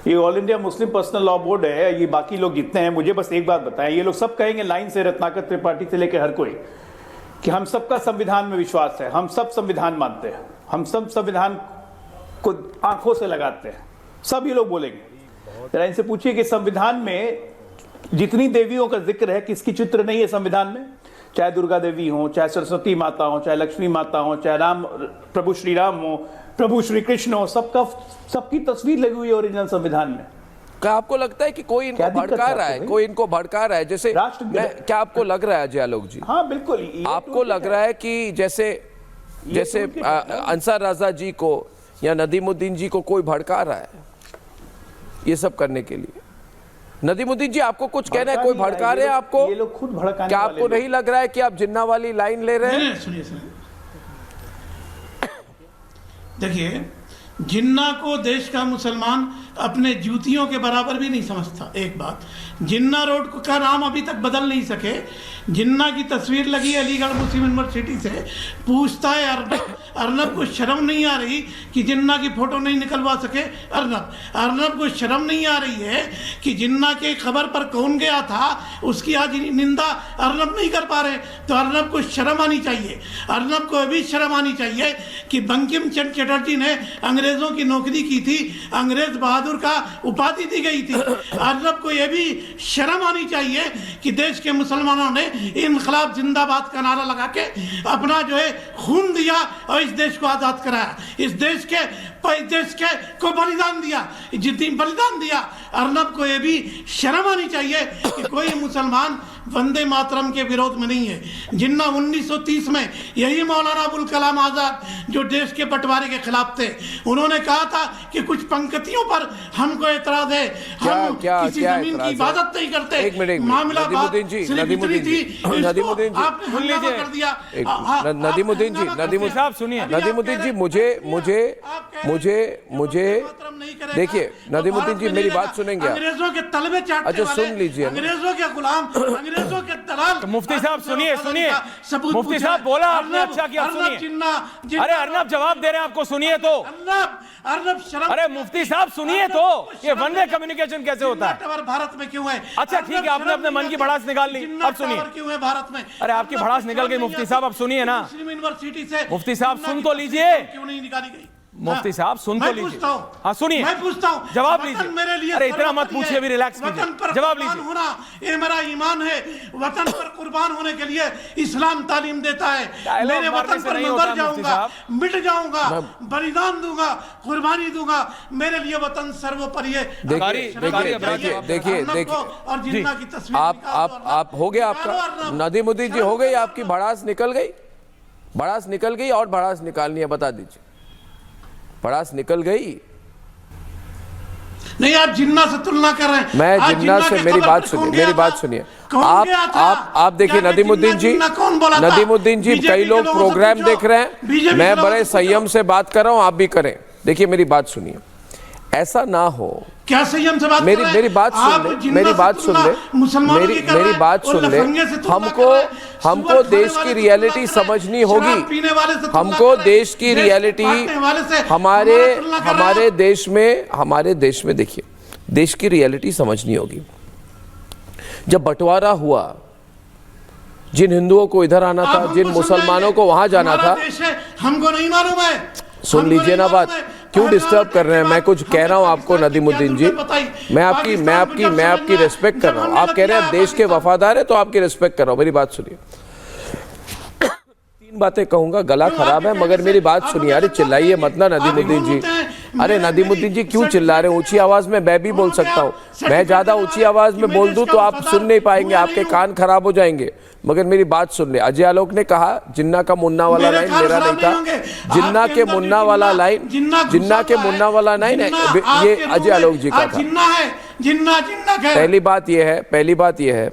ये all India Muslim personal law board है, ये बाकी लोग जितने हैं, मुझे बस एक बात बताएं, ये लोग सब कहेंगे लाइन से, रत्नाकर त्रिपाठी से लेकर हर कोई, कि हम सबका संविधान में विश्वास है, हम सब संविधान मानते हैं, हम सब संविधान को आंखों से लगाते हैं, सब ये लोग बोलेंगे। जरा इनसे पूछिए कि संविधान में जितनी देवियों का जिक्र है किसकी चित्र नहीं है संविधान में? चाहे दुर्गा देवी हो, चाहे सरस्वती माता हो, चाहे लक्ष्मी माता हो, चाहे राम प्रभु श्री राम हो, प्रभु श्री कृष्ण हो, सबकी तस्वीर लगी हुई है ओरिजिनल संविधान में। क्या आपको लगता है कि कोई इनको भड़का रहा है, कोई इनको भड़का रहा है? जैसे क्या आपको लग रहा है अजय आलोक जी? हाँ बिल्कुल। आपको लग रहा है कि जैसे अंसार राजा जी को या नदीमुद्दीन जी को कोई भड़का रहा है ये सब करने के लिए? नदीमुद्दीन जी आपको कुछ कहना है, कोई भड़का रहे हैं आपको? ये लोग खुद भड़काने क्या आपको नहीं लग रहा है कि आप जिन्ना वाली लाइन ले रहे हैं? सुनिए देखिए, जिन्ना को देश का मुसलमान अपने जूतियों के बराबर भी नहीं समझता। एक बात, जिन्ना रोड का नाम अभी तक बदल नहीं सके। जिन्ना की तस्वीर लगी अलीगढ़ मुस्लिम यूनिवर्सिटी से, पूछता है अर्नब को शर्म नहीं आ रही कि जिन्ना की फोटो नहीं निकलवा सके? अर्नब को शर्म नहीं आ रही है कि जिन्ना के खबर पर कौन गया था उसकी आज निंदा अर्नब नहीं कर पा रहे? तो अर्नब को शर्म आनी चाहिए। अर्नब को भी शर्म आनी चाहिए कि बंकिम चंद्र चटर्जी ने अंग्रेजों की नौकरी की थी, अंग्रेज बहादुर का उपाधि दी गई थी। अर्नब को यह भी शर्म आनी चाहिए कि देश के मुसलमानों ने इनकलाब जिंदाबाद का नारा लगा के अपना जो है खून दिया और इस देश को आजाद कराया, इस देश के को बलिदान दिया, जितनी बलिदान दिया। अर्नब को यह भी शर्म आनी चाहिए कि कोई मुसलमान वंदे मातरम के विरोध में नहीं है। जिन्ना 1930 में यही मौलाना अबुल कलाम आजाद जो देश के बंटवारे के खिलाफ थे, उन्होंने कहा था कि कुछ पंक्तियों पर हमको एतराज है, हम किसी जमीन की इबादत नहीं करते। एक मिनट, नदीमुद्दीन जी देखिए, नदीमुद्दीन जी मेरी बात सुनेंगे? अंग्रेजों के तलबे चाटने अच्छा सुन लीजिए, अंग्रेजों के गुलाम, अंग्रेजों के दलाल। मुफ्ती साहब सुनिए, मुफ्ती साहब बोला आपने, अच्छा किया, सुनिए। अरे अर्नब जवाब दे रहे हैं आपको, सुनिए तो। अर्नब शर्म, अरे मुफ्ती साहब सुनिए तो, ये वन वे कम्युनिकेशन कैसे होता है? भारत में क्यों है? अच्छा ठीक है, आपने अपने मन की भड़ास निकाल ली, अब सुनिए। क्यों है भारत में? अरे आपकी भड़ास निकल गई मुफ्ती साहब, अब सुनिए ना। यूनिवर्सिटी से मुफ्ती साहब सुन तो लीजिए, क्यों नहीं निकाली गई? मुफ्ती साहब सुन तो लीजिए। हाँ सुनिए, मैं पूछता हूँ, जवाब लीजिए। मेरे लिए अरे इतना मत पूछिए, अभी रिलैक्स कीजिए, जवाब लीजिए। होना ये मेरा ईमान है, वतन पर कुर्बान होने के लिए इस्लाम तालीम देता है। मेरे वतन पर मैं मर जाऊंगा, मिट जाऊंगा, बलिदान दूंगा, कुर्बानी दूंगा, मेरे लिए वतन सर्वोपरि है। देखिए और जिन्ना की तस्वीर आप हो गया आपका, नदीमुद्दीन जी हो गई आपकी भड़ास निकल गई? भड़ास निकल गई और भड़ास निकालनी है, बता दीजिए। भड़ास निकल गई? नहीं, आप जिन्ना से तुलना कर रहे हैं। मैं जिन्ना से, मेरी बात सुनिए, आप देखिए नदीमुद्दीन जी, कई लोग प्रोग्राम देख रहे हैं, मैं बड़े संयम से बात कर रहा हूं, आप भी करें। देखिए मेरी बात सुनिए, ऐसा ना हो। क्या संयम से बात? मेरी बात सुन ले, हमको देश की रियलिटी समझनी होगी। हमको देश की रियलिटी हमारे देश में देखिए, देश की रियलिटी समझनी होगी। जब बंटवारा हुआ जिन हिंदुओं को इधर आना था, जिन मुसलमानों को वहां जाना था। हमको नहीं मालूम है। सुन लीजिए ना बात, क्यों डिस्टर्ब कर रहे हैं? मैं कुछ कह रहा हूं आपको नदीमुद्दीन जी, मैं आपकी रिस्पेक्ट कर रहा हूं। आप कह रहे हैं देश के वफादार है तो आपकी रिस्पेक्ट कर रहा हूं। मेरी बात सुनिए, 3 बातें कहूंगा, गला खराब है मगर मेरी बात सुनिए। अरे चिल्लाइए मत ना नदीमुद्दीन जी। अरे नदीमुद्दीन जी क्यों चिल्ला रहे हैं? ऊंची आवाज में मैं भी बोल सकता हूं। मैं ज्यादा ऊंची आवाज में बोल दूं तो आप सुन नहीं पाएंगे, आपके कान खराब हो जाएंगे। मगर मेरी बात सुन ले। अजय आलोक ने कहा जिन्ना का मुन्ना वाला लाइन मेरा नहीं था। जिन्ना के मुन्ना वाला लाइन, जिन्ना के मुन्ना वाला लाइन ये अजय आलोक जी का था। पहली बात यह है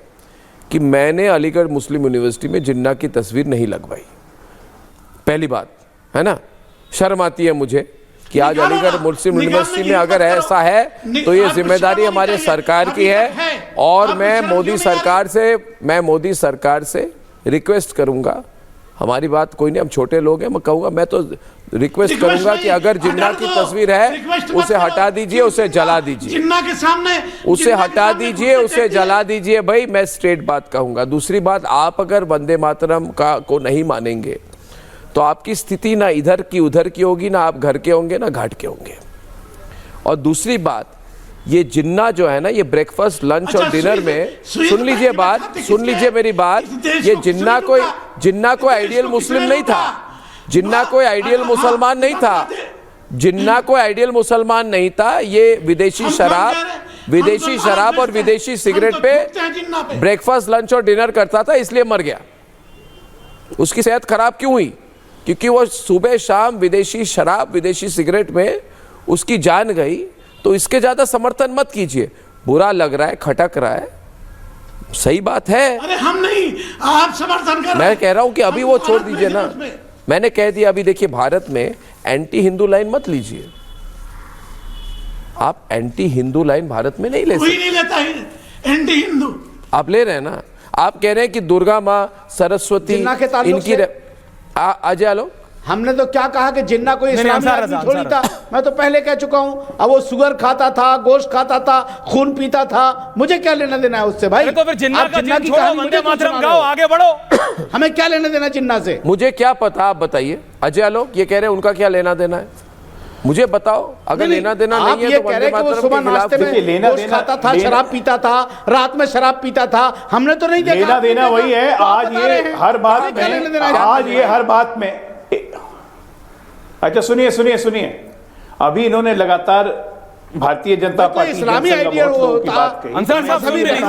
कि मैंने अलीगढ़ मुस्लिम यूनिवर्सिटी में जिन्ना की तस्वीर नहीं लगवाई। पहली बात है ना, शर्म आती है मुझे कि आज अलीगढ़ मुस्लिम यूनिवर्सिटी में अगर ऐसा है तो ये जिम्मेदारी हमारे सरकार की है। और मैं मोदी सरकार से रिक्वेस्ट करूंगा, हमारी बात कोई नहीं, हम छोटे लोग हैं, मैं कहूंगा, मैं तो रिक्वेस्ट करूंगा कि अगर जिन्ना की तस्वीर है उसे हटा दीजिए, उसे जला दीजिए, जिन्ना के सामने उसे हटा दीजिए, उसे जला दीजिए। भाई मैं स्ट्रेट बात कहूंगा। दूसरी बात, आप अगर वंदे मातरम को नहीं मानेंगे तो आपकी स्थिति ना इधर की उधर की होगी, ना आप घर के होंगे ना घाट के होंगे। और दूसरी बात, ये जिन्ना जो है ना, ये ब्रेकफास्ट लंच और डिनर में, सुन लीजिए बात, सुन लीजिए मेरी बात, ये जिन्ना कोई आइडियल मुस्लिम नहीं था, जिन्ना कोई आइडियल मुसलमान नहीं था, जिन्ना कोई आइडियल मुसलमान नहीं था। ये विदेशी शराब और विदेशी सिगरेट पे ब्रेकफास्ट लंच और डिनर करता था, इसलिए मर गया। उसकी सेहत खराब क्यों हुई? क्योंकि वो सुबह शाम विदेशी शराब विदेशी सिगरेट में उसकी जान गई। तो इसके ज्यादा समर्थन मत कीजिए, बुरा लग रहा है, खटक रहा है, सही बात है। अरे हम नहीं, आप समर्थन कर। मैं कह रहा हूं कि अभी वो छोड़ दीजिए ना, मैंने कह दिया। अभी देखिए, भारत में एंटी हिंदू लाइन मत लीजिए, आप एंटी हिंदू लाइन भारत में नहीं ले सकते। कोई नहीं लेता है एंटी हिंदू, आप ले रहे हैं ना। आप कह रहे हैं कि दुर्गा माँ, सरस्वती इनकी अजय आलोक, हमने तो क्या कहा कि जिन्ना कोई इस्लामी आदमी थोड़ी था। मैं तो पहले कह चुका हूं। अब वो शुगर खाता था, गोश्त खाता था, खून पीता था, मुझे क्या लेना देना है उससे भाई? तो फिर जिन्ना की कहानी वंदे मातरम गाओ, आगे बढ़ो। हमें क्या लेना देना जिन्ना से? मुझे क्या पता, आप बताइए। अजय आलोक ये कह रहे हैं उनका क्या लेना देना है, मुझे बताओ। अगर लेना देना नहीं है तो वंदे मातरम के खिलाफ गोश्त खाता था, शराब पीता था, रात में शराब पीता था, हमने तो नहीं देखा। लेना देना वही है। आज ये हर बात में अच्छा सुनिए, अभी इन्होंने लगातार भारतीय जनता पार्टी इस्लामी आइडियल की बात कही।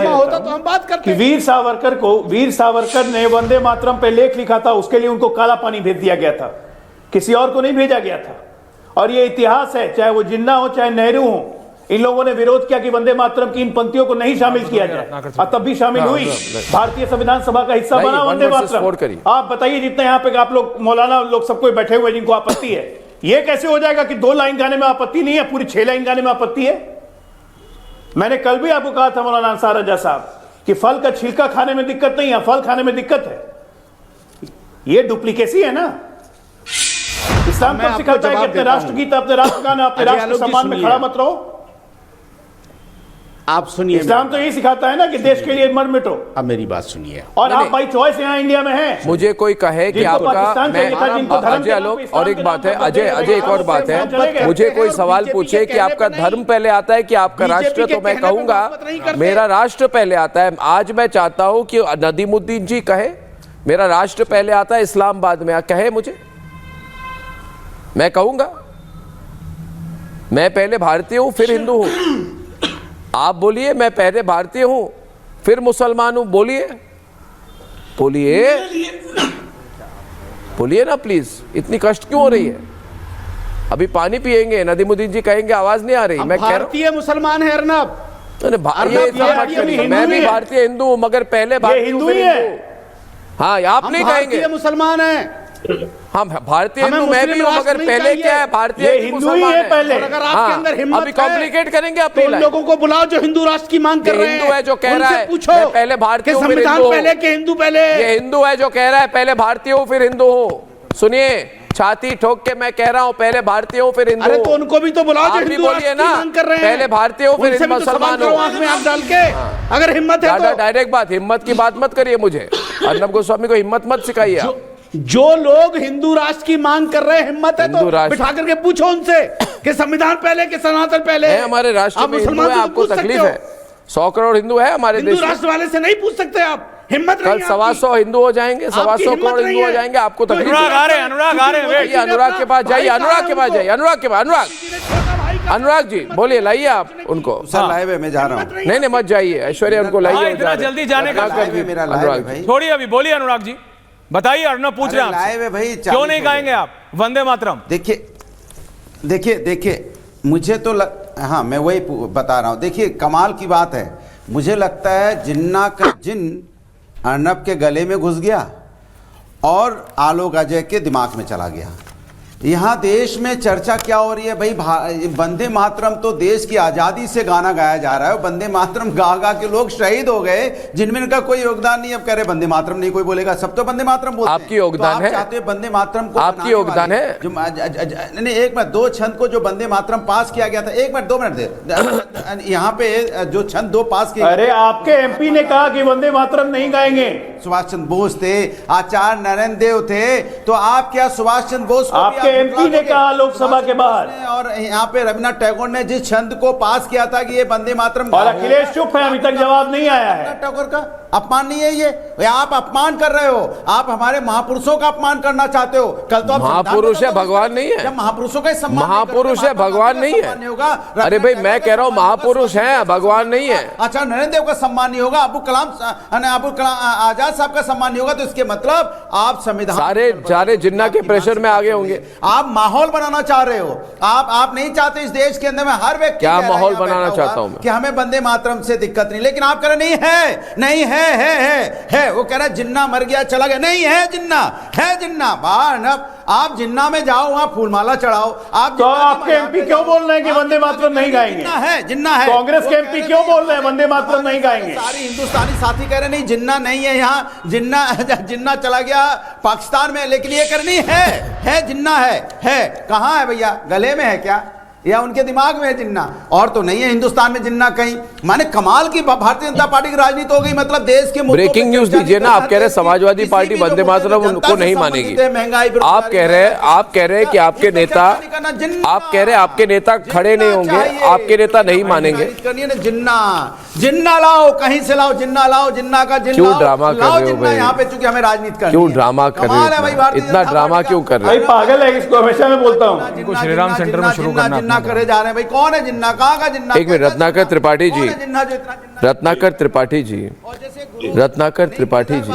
होता तो हम बात करते। वीर सावरकर ने वंदे मातरम पे लेख लिखा था, उसके लिए उनको काला पानी भेज दिया गया था, किसी और को नहीं भेजा गया था। और ये इतिहास है, चाहे वो जिन्ना हो चाहे नेहरू हो, इन लोगों ने विरोध किया कि वंदे मातरम की इन पंक्तियों को नहीं शामिल किया जाए, और तब भी शामिल हुई। भारतीय संविधान सभा का हिस्सा बना वंदे मातरम। आप बताइए, जितने यहाँ पे आप लोग मौलाना लोग सब कोई बैठे हुए जिनको आपत्ति है, ये कैसे हो जाएगा कि 2 लाइन गाने में आपत्ति नहीं है, पूरी 6 लाइन गाने में आपत्ति है? मैंने कल भी आपको कहा था मौलाना अंसार रजा साहब कि फल का छिलका खाने में दिक्कत नहीं है, फल खाने में दिक्कत है। ये डुप्लीकेसी है ना। इस्लाम कब सिखाता है कि अपने राष्ट्रगीत, अपने राष्ट्रगान, अपने राष्ट्र सम्मान में खड़ा मत रहो? आप सुनिए, इस्लाम तो यही सिखाता है ना कि देश के लिए मर मिटो। अब मेरी बात सुनिए। और आप बाई चॉइस यहाँ इंडिया में हैं। मुझे कोई कहे कि आपका, अजय आलोक, और एक बात है अजय, एक और बात है, मुझे कोई सवाल पूछे कि आपका धर्म पहले आता है कि आपका राष्ट्र, तो मैं कहूंगा मेरा राष्ट्र पहले आता है। आज मैं चाहता हूं कि नदीमुद्दीन जी कहे मेरा राष्ट्र पहले आता है, इस्लाम बाद में, कहे मुझे, मैं कहूंगा मैं पहले भारतीय हूं फिर हिंदू हूं। आप बोलिए मैं पहले भारतीय हूं फिर मुसलमान हूं, बोलिए बोलिए ना प्लीज, इतनी कष्ट क्यों हो रही है? अभी पानी पिएंगे, नदीमुद्दीन जी कहेंगे आवाज नहीं आ रही। मैं भारतीय मुसलमान है अर्नब, मैं भी भारतीय हिंदू हूं, मगर पहले भारतीय हिंदू ही है। हाँ, आप नहीं कहेंगे मुसलमान है। हम भारतीय हिंदू, मैं भी हूं, मगर पहले क्या है, भारतीय हिंदू ही है पहले। अगर आपके अंदर हिम्मत अभी कॉम्प्लिकेट करेंगे आप लोगों को बुलाओ जो हिंदू राष्ट्र की मांग कर रहे हैं। हिंदू है जो कह रहा है पूछो मैं पहले भारतीय हूं फिर हिंदू, पहले के हिंदू पहले। ये हिंदू है जो कह रहा है पहले भारतीय हूं फिर हिंदू हूं। सुनिए, छाती ठोक के मैं कह रहा हूं, पहले भारतीय हूं फिर हिंदू। अरे तो उनको भी तो बुलाओ जो हिंदू बोलिए ना, मांग कर रहे हैं। पहले भारतीय हूं फिर मुसलमान हूं। आंख में आप डाल के अगर हिम्मत है तो डायरेक्ट बात, हिम्मत की बात मत करिए मुझे। अर्नब गोस्वामी को हिम्मत मत सिखाइए। जो लोग हिंदू राष्ट्र की मांग कर रहे हैं, हिम्मत है तो बिठा करके पूछो उनसे कि संविधान पहले कि सनातन पहले। हमारे राष्ट्र में हिंदू है, आपको तकलीफ है? 100 करोड़ हिंदू है हमारे देश में। हिंदू राष्ट्र वाले से नहीं पूछ सकते आप? हिम्मत कल 125 हिंदू हो जाएंगे, 125 करोड़ हिंदू हो जाएंगे, आपको तकलीफ है? अनुराग आ रहे हैं, अनुराग के पास जाइए, अनुराग के पास जाइए, अनुराग जी बोलिए, लाइए आप उनको। सर लाइव है, मैं जा रहा हूँ। नहीं मत जाइए, ऐश्वर्या उनको लाइए। इतना जल्दी जाने का मेरा लाइव है। छोड़िए अभी, बोलिए अनुराग जी, बताइए। अर्नब पूछ रहे हैं लाइव है भाई, क्यों नहीं गाएंगे आप वंदे मातरम? देखिए मुझे तो हाँ मैं वही बता रहा हूँ। देखिए कमाल की बात है, मुझे लगता है जिन्ना का जिन अर्नब के गले में घुस गया और आलोक अजय के दिमाग में चला गया। यहाँ देश में चर्चा क्या हो रही है भाई? वंदे मातरम तो देश की आज़ादी से गाना गाया जा रहा है। वंदे मातरम गा गा के लोग शहीद हो गए जिनमें इनका कोई योगदान नहीं। अब कह रहे वंदे मातरम नहीं कोई बोलेगा, सब तो वंदे मातरम बोलते हैं। आपकी योगदान है? चाहते वंदे मातरम को, आपकी योगदान है? नहीं एक मिनट, 2 छंद को जो वंदे मातरम पास किया गया था, 1 मिनट 2 मिनट दे। यहाँ पे जो छंद 2 पास किए, अरे आपके एमपी ने कहा कि वंदे मातरम नहीं गाएंगे। सुभाष चंद्र बोस थे, आचार्य नरेंद्र देव थे, तो आप क्या सुभाष चंद्र बोस को आपके एमपी ने कहा लोकसभा के बाहर? और यहाँ पे रविन्द्रनाथ टैगोर ने जिस छंद को पास किया था कि ये वंदे मातरम, और अखिलेश चुप है, अभी तक जवाब नहीं आया है। टैगोर का अपमान नहीं है ये? आप अपमान कर रहे हो, आप हमारे महापुरुषों का अपमान करना चाहते हो। कल तो आप महापुरुष है, भगवान नहीं है। जब महापुरुषों का सम्मान, महापुरुष है, भगवान नहीं है। अरे भाई मैं कह रहा हूँ महापुरुष है, भगवान नहीं है। अच्छा नरेंद्र देव का सम्मान नहीं होगा, अब्दुल कलाम आजाद साहब का सम्मान नहीं होगा, तो इसके मतलब आप संविधान सारे जिन्ना के प्रेशर में आगे होंगे। आप माहौल बनाना चाह रहे हो। आप नहीं चाहते इस देश के अंदर में हर व्यक्ति क्या माहौल बनाना चाहता हूं मैं कि हमें वंदे मातरम से दिक्कत नहीं, लेकिन आप कह रहे नहीं है। वो कह रहा है जिन्ना मर गया चला गया, नहीं है जिन्ना बाहर। आप जिन्ना में जाओ, वहां फूलमाला चढ़ाओ। आप तो आपके एमपी क्यों बोल रहे हैं कि वंदे मातरम नहीं गाएंगे? जिन्ना है। कांग्रेस के एमपी क्यों बोल रहे हैं वंदे मातरम नहीं गाएंगे? सारे हिंदुस्तानी साथी कह रहे नहीं जिन्ना नहीं है यहाँ, जिन्ना चला गया पाकिस्तान में, लेकिन ये करनी है जिन्ना है। कहाँ है भैया? गले में है क्या या उनके दिमाग में है जिन्ना? और तो नहीं है हिंदुस्तान में जिन्ना कहीं। माने कमाल की भारतीय जनता पार्टी की राजनीति हो गई। मतलब देश के ब्रेकिंग न्यूज दीजिए ना। आप कह रहे समाजवादी पार्टी वंदे मातरम उनको नहीं मानेगी। आप कह रहे हैं कि आपके नेता, आप कह रहे हैं आपके नेता खड़े नहीं होंगे, आपके नेता नहीं मानेंगे। जिन्ना लाओ, कहीं से लाओ जिन्ना, लाओ जिन्ना का जिन्ना। क्यों ड्रामा कर रहे हो भाई? यहाँ पे चूंकि हमें राजनीति करनी क्यों ड्रामा कर रहे हो? इतना ड्रामा क्यों कर रहे हो? पागल है, इसको हमेशा मैं बोलता हूँ। श्री राम सेंटर में शुरू करना जिन्ना करे जा रहे हैं भाई। कौन है जिन्ना? कहाँ का जिन्ना? एक मिनट, रत्नाकर त्रिपाठी जी, रत्नाकर त्रिपाठी जी,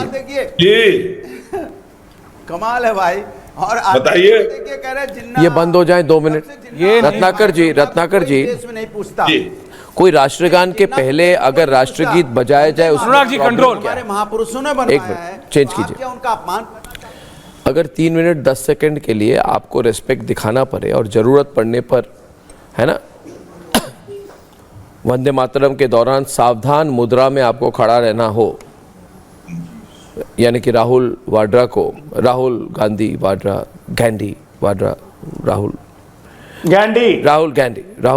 कमाल है भाई। और बताइए, ये बंद हो जाए 2 मिनट। ये रत्नाकर जी नहीं पूछता। कोई राष्ट्रगान के पहले अगर राष्ट्रगीत बजाया जाए अनुराग जी कंट्रोल, हमारे महापुरुषों ने बनाया है। 1 मिनट चेंज कीजिए। उनका अपमान, अगर 3 मिनट 10 सेकंड के लिए आपको रिस्पेक्ट दिखाना पड़े और जरूरत पड़ने पर, है ना, वंदे मातरम के दौरान सावधान मुद्रा में आपको खड़ा रहना हो, यानी कि राहुल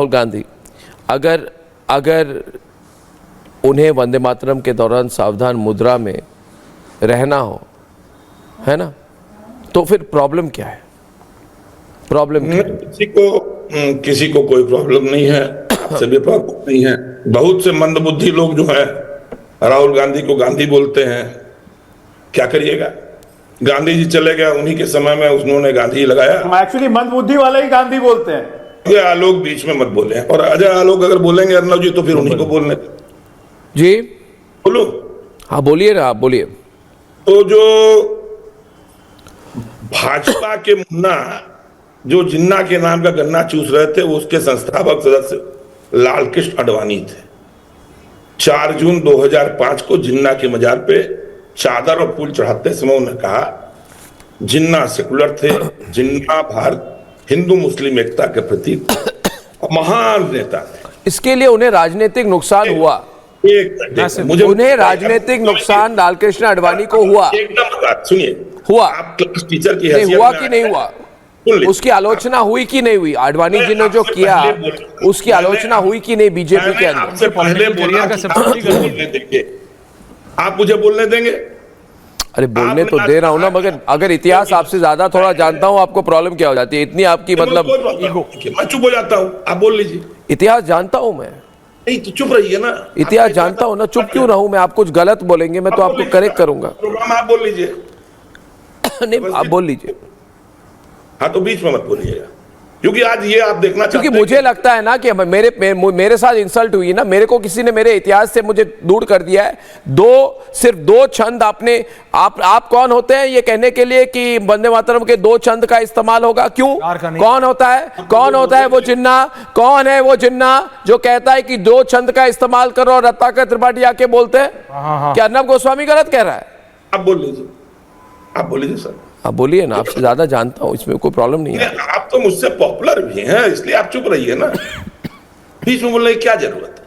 गांधी, अगर उन्हें वंदे मातरम के दौरान सावधान मुद्रा में रहना हो, है ना, तो फिर प्रॉब्लम क्या है? किसी को कोई प्रॉब्लम नहीं है, सभी प्रॉब्लम नहीं है। बहुत से मंदबुद्धि लोग जो है राहुल गांधी को गांधी बोलते हैं। क्या करिएगा, गांधी जी चले गए, उन्हीं के समय में उन्होंने गांधी लगाया। एक्चुअली मंदबुद्धि वाले ही गांधी बोलते हैं। अजय आलोक बीच में मत बोले, और अजय आलोक अगर बोलेंगे अर्नब जी तो फिर उन्हीं को बोलने जी। बोलो। हाँ बोलिए ना, आप बोलिए। तो जो भाजपा के मुन्ना जो जिन्ना के नाम का गन्ना चूस रहे थे, वो उसके संस्थापक सदस्य लालकृष्ण आडवाणी थे। 4 जून 2005 को जिन्ना के मजार पे चादर और फूल चढ़ाते समय उन्होंने कहा जिन्ना सेकुलर थे, जिन्ना भारत हिंदू मुस्लिम एकता के प्रति महान नेता थे। इसके लिए उन्हें राजनीतिक नुकसान हुआ। उन्हें राजनीतिक नुकसान लालकृष्ण आडवाणी को हुआ। एकदम सुनिए, हुआ। आप क्लास टीचर की हैसियत हुआ कि नहीं हुआ? उसकी आलोचना हुई कि नहीं हुई? आडवाणी जी ने जो किया उसकी आलोचना हुई कि नहीं बीजेपी के अंदर? आपसे पहले आप मुझे बोलने देंगे? अरे बोलने तो दे रहा हूं ना, मगर अगर इतिहास आपसे ज्यादा थोड़ा जानता हूं, आपको प्रॉब्लम क्या हो जाती है इतनी आपकी, मतलब मैं चुप हो जाता हूं, आप बोल लीजिए। इतिहास जानता हूं मैं। नहीं तो चुप रहिए ना। इतिहास जानता हूं ना, चुप क्यों रहूं मैं? आप कुछ गलत बोलेंगे मैं तो आपको करेक्ट करूंगा। प्रोग्राम आप बोल लीजिए। नहीं आप बोल लीजिए। हाँ तो बीच में मत बोलिएगा, क्योंकि आज ये आप देखना चाहते हैं। क्योंकि मुझे लगता है ना कि मेरे साथ इंसल्ट हुई ना, मेरे को किसी ने मेरे इतिहास से मुझे दूर कर दिया है। सिर्फ दो छंद आपने, आप कौन होते हैं ये कहने के लिए कि वंदे मातरम के दो छंद का इस्तेमाल होगा? क्यों? कौन होता है वो जिन्ना? कौन है वो जिन्ना जो कहता है कि दो छंद का इस्तेमाल करो और रत्नाकर त्रिपाठी आके बोलते हैं? क्या अर्नब गोस्वामी गलत कह रहा है? आप बोल लीजिए, आप बोलिए सर। आप बोलिए ना, आपसे ज्यादा जानता हूं, इसमें कोई प्रॉब्लम नहीं है। आप तो मुझसे पॉपुलर भी हैं, इसलिए आप चुप रहिए ना। बीच में बोलने की क्या जरूरत है?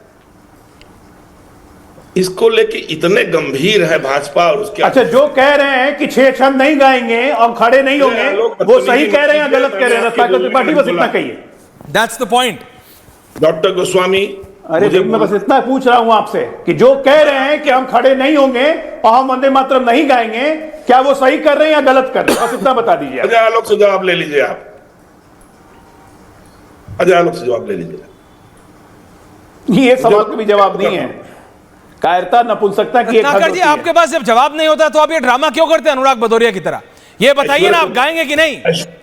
इसको लेके इतने गंभीर है भाजपा और उसके। अच्छा, जो कह रहे हैं कि 6 छंद नहीं गाएंगे और खड़े नहीं होंगे, वो सही कह रहे हैं या गलत कह रहे हैं? रत्नाकर त्रिपाठी बस इतना कहिए। That's the point. Doctor Goswami, अरे मैं बस इतना पूछ रहा हूं आपसे कि जो कह रहे हैं कि हम खड़े नहीं होंगे और हम वंदे मातरम नहीं गाएंगे, क्या वो सही कर रहे हैं या गलत कर रहे हैं? बस इतना बता दीजिए। अजय आलोक से जवाब ले लीजिए आप। अजय आलोक से जवाब ले लीजिए। ये सवाल का भी जवाब नहीं है। कायरता नपुंसकता की रत्नाकर जी, आपके पास जब जवाब नहीं होता तो आप ये ड्रामा क्यों करते हैं अनुराग भदौरिया की तरह? ये बताइए ना, आप गाएंगे कि नहीं?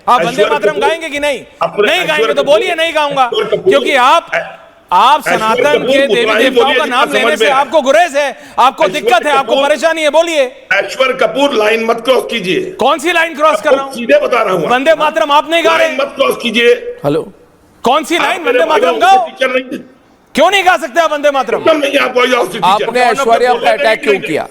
आप वंदे मातरम गाएंगे कि नहीं? नहीं गाएंगे तो बोलिए नहीं गाऊंगा, क्योंकि आप सनातन के देवी देवताओं का नाम लेने से आपको गुरेज है, आपको दिक्कत है, आपको परेशानी है। बोलिए। ऐश्वर्य कपूर, लाइन मत क्रॉस कीजिए। कौन सी लाइन क्रॉस कर रहा हूं? सीधे बता रहा हूं। वंदे मातरम आप नहीं गा रहे? मत क्रॉस कीजिए। हेलो, कौन सी लाइन? वंदे मातरम गाओ। क्यों नहीं गा सकते आप वंदे मातरम? आपने ऐश्वर्या पर अटैक क्यों किया?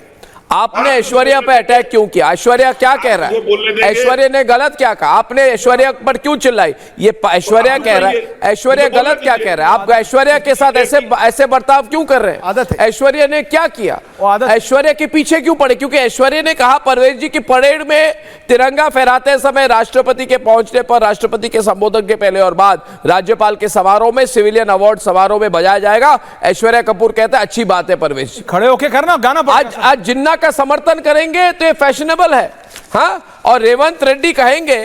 आपने ऐश्वर्या पे अटैक क्यों किया? ऐश्वर्या क्या कह रहा है? ऐश्वर्या ने गलत क्या कहा? आपने ऐश्वर्या पर क्यों चिल्लाई? ये ऐश्वर्या कह रहा है, ऐश्वर्या गलत क्या कह रहा है? आप ऐश्वर्या के साथ ऐसे बर्ताव क्यों कर रहे हैं? आदत है। ऐश्वर्या ने क्या किया? ऐश्वर्या के पीछे क्यों पड़े? क्योंकि ऐश्वर्या ने कहा परवेज जी की परेड में तिरंगा फहराते समय राष्ट्रपति के पहुंचने पर, राष्ट्रपति के संबोधन के पहले और बाद राज्यपाल के समारोह में, सिविलियन अवार्ड समारोह में बजाया जाएगा। ऐश्वर्या कपूर कहता है अच्छी बात है परवेज, खड़े होके करना गाना। आज जिन्ना का समर्थन करेंगे तो ये फैशनेबल है, हाँ? और रेवंत रेड्डी कहेंगे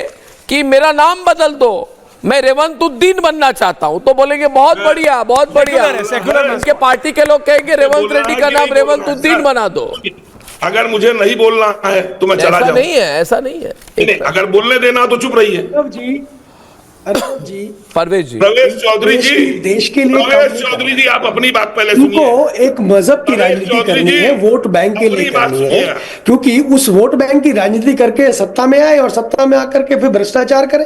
कि मेरा नाम बदल दो, मैं रेवंतुद्दीन बनना चाहता हूं, तो बोलेंगे बहुत बढ़िया, बहुत बढ़िया। उनके पार्टी के लोग कहेंगे रेवंत रेड्डी का नाम रेवंतुद्दीन बना दो। अगर मुझे नहीं बोलना है तो मैं चला जाऊं। नहीं है, ऐसा नहीं है। अगर बोलने देना तो चुप रहिए। परवेज जी, प्रवेश चौधरी जी, देश के लिए प्रवेश चौधरी जी, आप अपनी बात पहले सुनिए। उनको एक मजहब की राजनीति करनी है, वोट बैंक के लिए करनी है, क्योंकि उस वोट बैंक की राजनीति करके सत्ता में आए और सत्ता में आकर के फिर भ्रष्टाचार करें।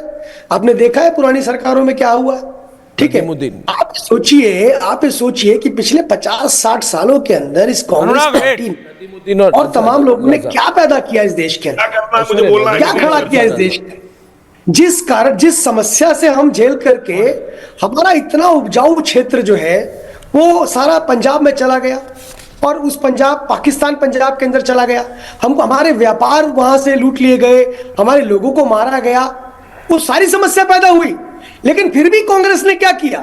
आपने देखा है पुरानी सरकारों में क्या हुआ, ठीक है? आप सोचिए कि पिछले 50-60 सालों के अंदर इस कांग्रेस पार्टी और तमाम लोगों ने क्या पैदा किया इस देश के अंदर, क्या खड़ा किया इस देश में, जिस समस्या से हम झेल करके हमारा इतना उपजाऊ क्षेत्र जो है वो सारा पंजाब में चला गया और उस पाकिस्तान पंजाब के अंदर चला गया। हमको हमारे व्यापार वहां से लूट लिए गए, हमारे लोगों को मारा गया, वो सारी समस्या पैदा हुई। लेकिन फिर भी कांग्रेस ने क्या किया?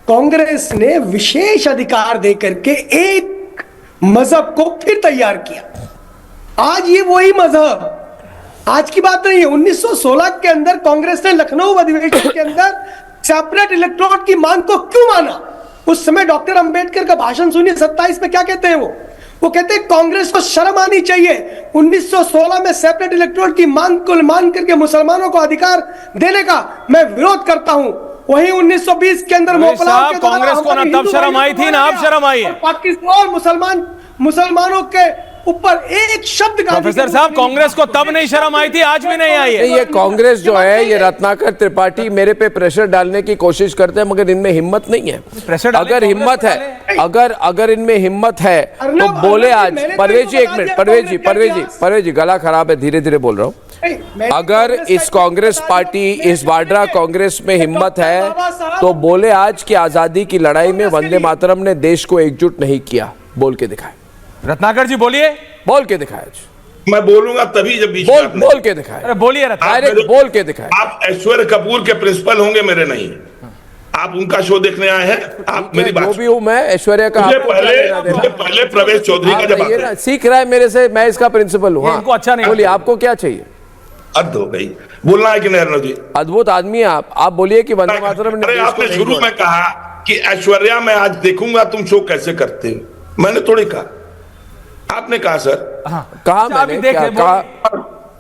कांग्रेस ने विशेष अधिकार दे करके एक मजहब को फिर तैयार किया। आज ये वही मजहब, आज की बात नहीं है, 1916 के अंदर कांग्रेस ने लखनऊ अधिवेशन के अंदर सेपरेट इलेक्टोरेट की मांग को क्यों माना? उस समय डॉक्टर अंबेडकर का भाषण सुनिए 27 में क्या कहते हैं वो कहते हैं कांग्रेस को शर्म आनी चाहिए, 1916 में सेपरेट इलेक्टोरेट की मांग को मान करके मुसलमानों को अधिकार देने का मैं विरोध करता हूं। वहीं 1920 के अंदर मोपलाव के कांग्रेस को ना तब शर्म आई थी ना अब शर्म आई है। पाकिस्तान और मुसलमानों के ऊपर एक शब्द का। प्रोफेसर साहब, कांग्रेस को तब नहीं शर्म आई थी, आज भी नहीं आई है। ये कांग्रेस जो है, ये रत्नाकर त्रिपाठी मेरे पे प्रेशर डालने की कोशिश करते हैं, मगर इनमें हिम्मत नहीं है। अगर हिम्मत है, अगर इनमें हिम्मत है तो बोले आज। परवेज जी, एक मिनट, परवेज जी गला खराब है, धीरे धीरे बोल रहा हूं। अगर इस कांग्रेस पार्टी, इस वाड्रा कांग्रेस में हिम्मत है तो बोले आज की आजादी की लड़ाई में वंदे मातरम ने देश को एकजुट नहीं किया, बोल के दिखाए। रत्नाकर जी बोलिए, बोल के दिखाए। मैं बोलूंगा तभी जब बीच बोल बोल के दिखाए। अरे बोलिए रत्नाकर। डायरेक्ट बोल के दिखाए। आप ऐश्वर्य कपूर के प्रिंसिपल होंगे, मेरे नहीं। आप उनका शो देखने आए हैं। आप मेरी बात, जो भी हूं मैं ऐश्वर्या का, मुझे पहले प्रवेश चौधरी का जवाब ना सीख रहा है मेरे से, मैं इसका प्रिंसिपल हूँ। इनको अच्छा नहीं, बोलिए आपको क्या चाहिए? हद हो गई, बोलना है कि नहीं अर्णव जी? अद्भुत आदमी है आप बोलिए कि वंदे मातरम ने। अरे आपने शुरू में कहा कि ऐश्वर्या मैं आज देखूंगा तुम शो कैसे करते हो, मैंने थोड़ी कहा, आपने कहा सर। कहा मैंने क्या कहा?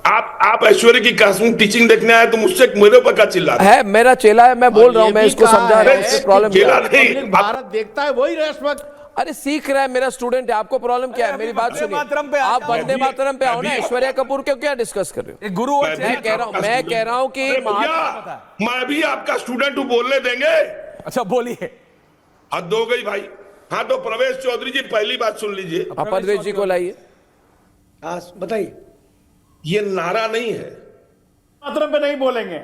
आप ऐश्वर्या की क्लासरूम टीचिंग देखने आए तो मुझसे मेरे ऊपर क्या चिल्ला रहे? है मेरा चेला है, मैं बोल रहा हूँ, मैं इसको समझा रहा हूँ। प्रॉब्लम चेला नहीं, भारत देखता है वही रेशमत। अरे सीख रहा है, मेरा स्टूडेंट है। आपको प्रॉब्लम क्या है? मेरी बात सुनिए। आप वंदे मातरम पे आओ ना, ऐश्वर्या कपूर क्यों क्या डिस्कस कर रहे हो? गुरु मैं कह रहा हूँ कि मैं भी आपका स्टूडेंट हूँ, बोलने देंगे? अच्छा बोलिए। हद हो गई भाई। हाँ तो प्रवेश चौधरी जी पहली बात सुन लीजिए। प्रवेश जी को लाइए। हाँ बताइए। ये नारा नहीं है, मातरम पे नहीं बोलेंगे।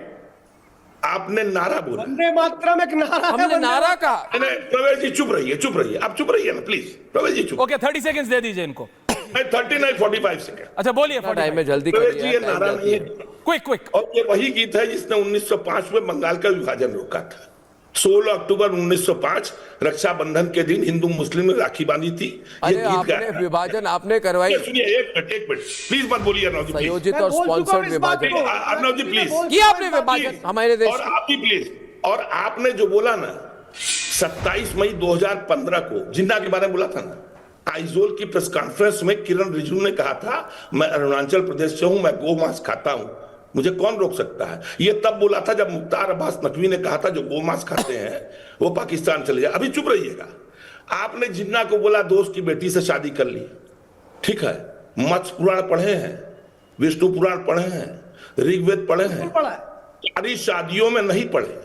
आपने नारा बोला। वंदे मातरम एक नारा है। हमने नारा कहा। प्रवेश जी चुप रहिए, चुप रहिए, आप चुप रहिए ना प्लीज। प्रवेश जी चुप। ओके 30 सेकंड्स दे दीजिए इनको। 30 नहीं 45 सेकंड। अच्छा बोलिए। टाइम में जल्दी प्रवेश जी करिए। ये नारा नहीं है, क्विक। और ये वही गीत है जिसने 1905 में बंगाल का विभाजन रोका था। 16 अक्टूबर 1905 रक्षाबंधन के दिन हिंदू मुस्लिम ने राखी बांधी थी। अरे आपने विभाजन आपने करवाई। सुनिए एक मिनट प्लीज मत बोलिए अर्णव जी। संयोजित और स्पॉन्सर्ड विभाजन। अर्णव जी प्लीज किया आपने विभाजन हमारे देश। और आप भी प्लीज। और आपने जो बोला ना 27 मई 2015 को जिन्ना के बारे में बोला था ना, आइजोल की प्रेस कॉन्फ्रेंस में किरण रिजिजू ने कहा था मैं अरुणाचल प्रदेश से हूं, मैं गौ मांस खाता हूं, मुझे कौन रोक सकता है। ये तब बोला था जब मुख्तार अब्बास नकवी ने कहा था जो गोमांस खाते हैं वो पाकिस्तान चले जाए। अभी चुप रहिएगा। आपने जिन्ना को बोला दोस्त की बेटी से शादी कर ली, ठीक है। मत्स्य पुराण पढ़े हैं, विष्णु पुराण पढ़े हैं, ऋग्वेद पढ़े हैं, सारी शादियों में नहीं पढ़े।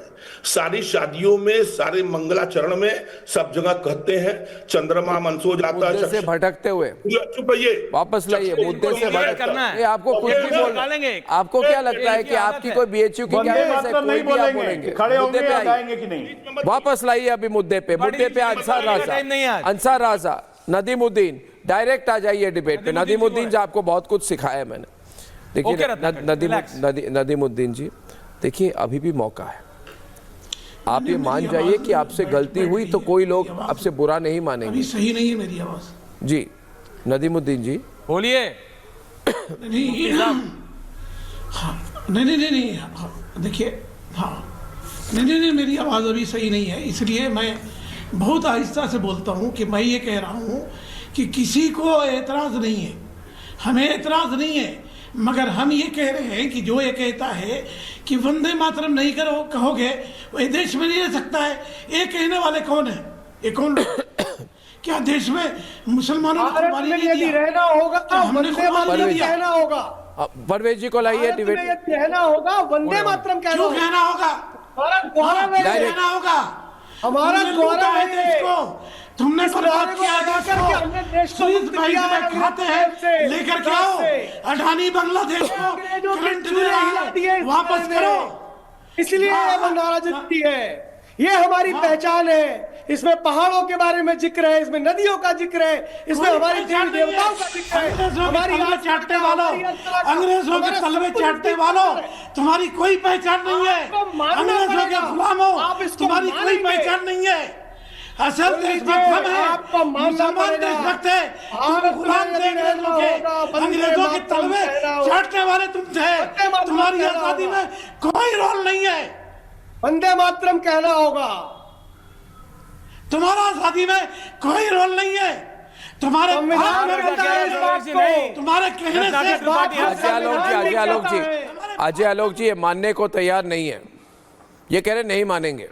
सारी शादियों में, सारे मंगलाचरण में सब जगह कहते हैं चंद्रमा मनसो जाता है। से भटकते हुए चुप रहिए, वापस लाइए। मुद्दे से भटकना है। आपको कुछ भी बोलना। आपको क्या लगता है कि आपकी कोई बीएचयू की क्या नहीं बोलेंगे, खड़े होंगे आएंगे कि नहीं? वापस लाइए अभी मुद्दे पे। अंसार राजा नदीमुद्दीन डायरेक्ट आ जाइए डिबेट पे। नदीमुद्दीन जी आपको बहुत कुछ सिखाया है मैंने। देखिए नदीमुद्दीन जी, देखिए अभी भी मौका है। आप ये मान जाइए कि आपसे गलती हुई तो कोई लोग आपसे बुरा नहीं मानेंगे। अभी सही नहीं है मेरी आवाज जी। नदीमुद्दीन जी बोलिए। नहीं देखिए, हाँ नहीं मेरी आवाज़ अभी सही नहीं है, इसलिए मैं बहुत आहिस्ता से बोलता हूँ कि मैं ये कह रहा हूँ कि किसी को एतराज़ नहीं है, हमें एतराज़ नहीं है, मगर हम ये कह रहे हैं कि जो ये कहता है कि वंदे मातरम नहीं करो कहोगे वो देश में नहीं रह सकता है, ये कहने वाले कौन है? ये कौन? क्या देश में मुसलमानों को कुर्बानी नहीं दिया? रहना होगा तो वंदे मातरम कहना होगा। परवेज जी को लाइए डिबेट। कहना होगा वंदे मातरम कहना क्यों कहना होगा? कहना होगा हमारा द्वारा है देश को। तुमने बर्बाद किया देश को। खाते हैं लेकर के आओ अडानी बांग्लादेश को करंट दे रहा है, वापस करो। इसलिए वो नाराजगी है। ये हमारी पहचान है। इसमें पहाड़ों के बारे में जिक्र है, इसमें नदियों का जिक्र है, इसमें हमारी देवी देवताओं का जिक्र है। हमारी चाटने वालों, अंग्रेजों के तलवे चाटने वालों, तुम्हारी कोई पहचान नहीं है। अंग्रेजों के गुलामों, तुम्हारी कोई पहचान नहीं है। असल देशभक्त हम हैं, मुसलमान देशभक्त है। तुम गुलाम थे अंग्रेजों के तलवे चाटने वाले तुम थे। तुम्हारी आजादी में कोई रोल नहीं है। वंदे मातरम कहना होगा। तुम्हारा आजादी में कोई रोल नहीं है। तुम्हारे कहने से अजय आलोक जी ये मानने को तैयार नहीं है। ये कह रहे नहीं मानेंगे,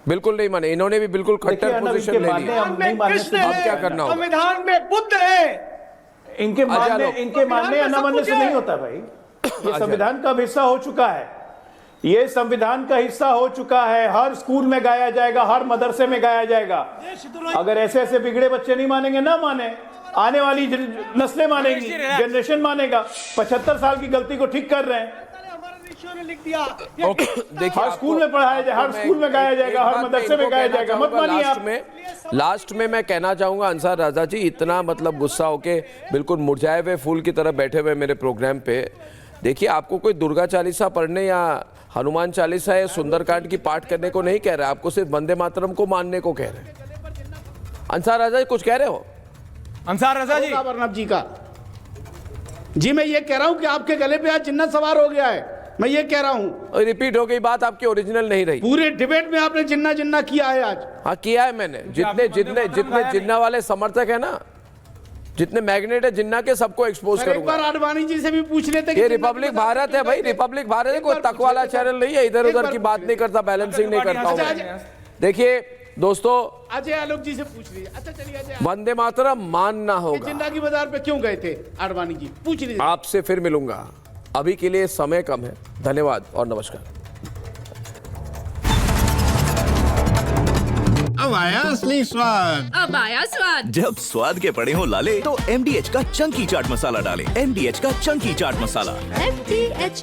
बिल्कुल नहीं माने। इन्होंने भी बिल्कुल कट्टर पोजीशन ले ली। अब क्या करना होगा? संविधान में बुद्ध है। इनके मानने या न मानने से नहीं होता भाई। ये संविधान का हिस्सा हो चुका है। ये संविधान का हिस्सा हो चुका है। हर स्कूल में गाया जाएगा, हर मदरसे में गाया जाएगा। अगर ऐसे ऐसे बिगड़े बच्चे नहीं मानेंगे, ना माने, आने वाली नस्लें मानेंगी, जनरेशन मानेगा। 75 साल की गलती को ठीक कर रहे हैं। ने लिख दिया। देखिए हर स्कूल में पढ़ाया जाए, हर स्कूल में गाया जाएगा, हर मदरसे में गाया जाएगा, मत मानिए आप। लास्ट में मैं कहना चाहूंगा अंसार राजा जी, इतना मतलब गुस्सा होके बिल्कुल मुरझाए हुए फूल की तरह बैठे हुए मेरे प्रोग्राम पे, देखिए आपको कोई दुर्गा चालीसा पढ़ने या हनुमान चालीसा या सुंदरकांड की पाठ करने को नहीं कह रहा, आपको सिर्फ वंदे मातरम को मानने को कह रहे हैं। अंसार राजा जी कुछ कह रहे हो? अंसार रजा जी, अर्नब जी का जी, मैं ये कह रहा हूं कि आपके गले पे आज जिन्ना सवार हो गया है, मैं ये कह रहा हूं। रिपीट हो गई बात, आपकी ओरिजिनल नहीं रही। पूरे डिबेट में आपने जिन्ना जिन्ना किया है आज। हाँ किया है मैंने, जितने जिन्ना वाले समर्थक है ना, जितने मैग्नेट है जिन्ना के, सबको एक्सपोज एक करूंगा। बार आडवाणी जी से भी पूछ लेते कि ये रिपब्लिक भारत है भाई, रिपब्लिक भारत है, कोई तक वाला चैनल नहीं है, इधर उधर की बात नहीं करता, बैलेंसिंग नहीं करता हूं। देखिए दोस्तों, अजय आलोक जी से पूछ लीजिए। अच्छा चलिए अजय, वंदे मातरम मानना होगा। जिन्ना की बाजार पे क्यों गए थे आडवाणी जी, पूछ लीजिए। आपसे फिर मिलूंगा, अभी के लिए समय कम है। धन्यवाद और नमस्कार। अब आया असली स्वाद, अब आया स्वाद। जब स्वाद के पड़े हो लाले तो MDH का चंकी चाट मसाला डालें। MDH का चंकी चाट मसाला। MDH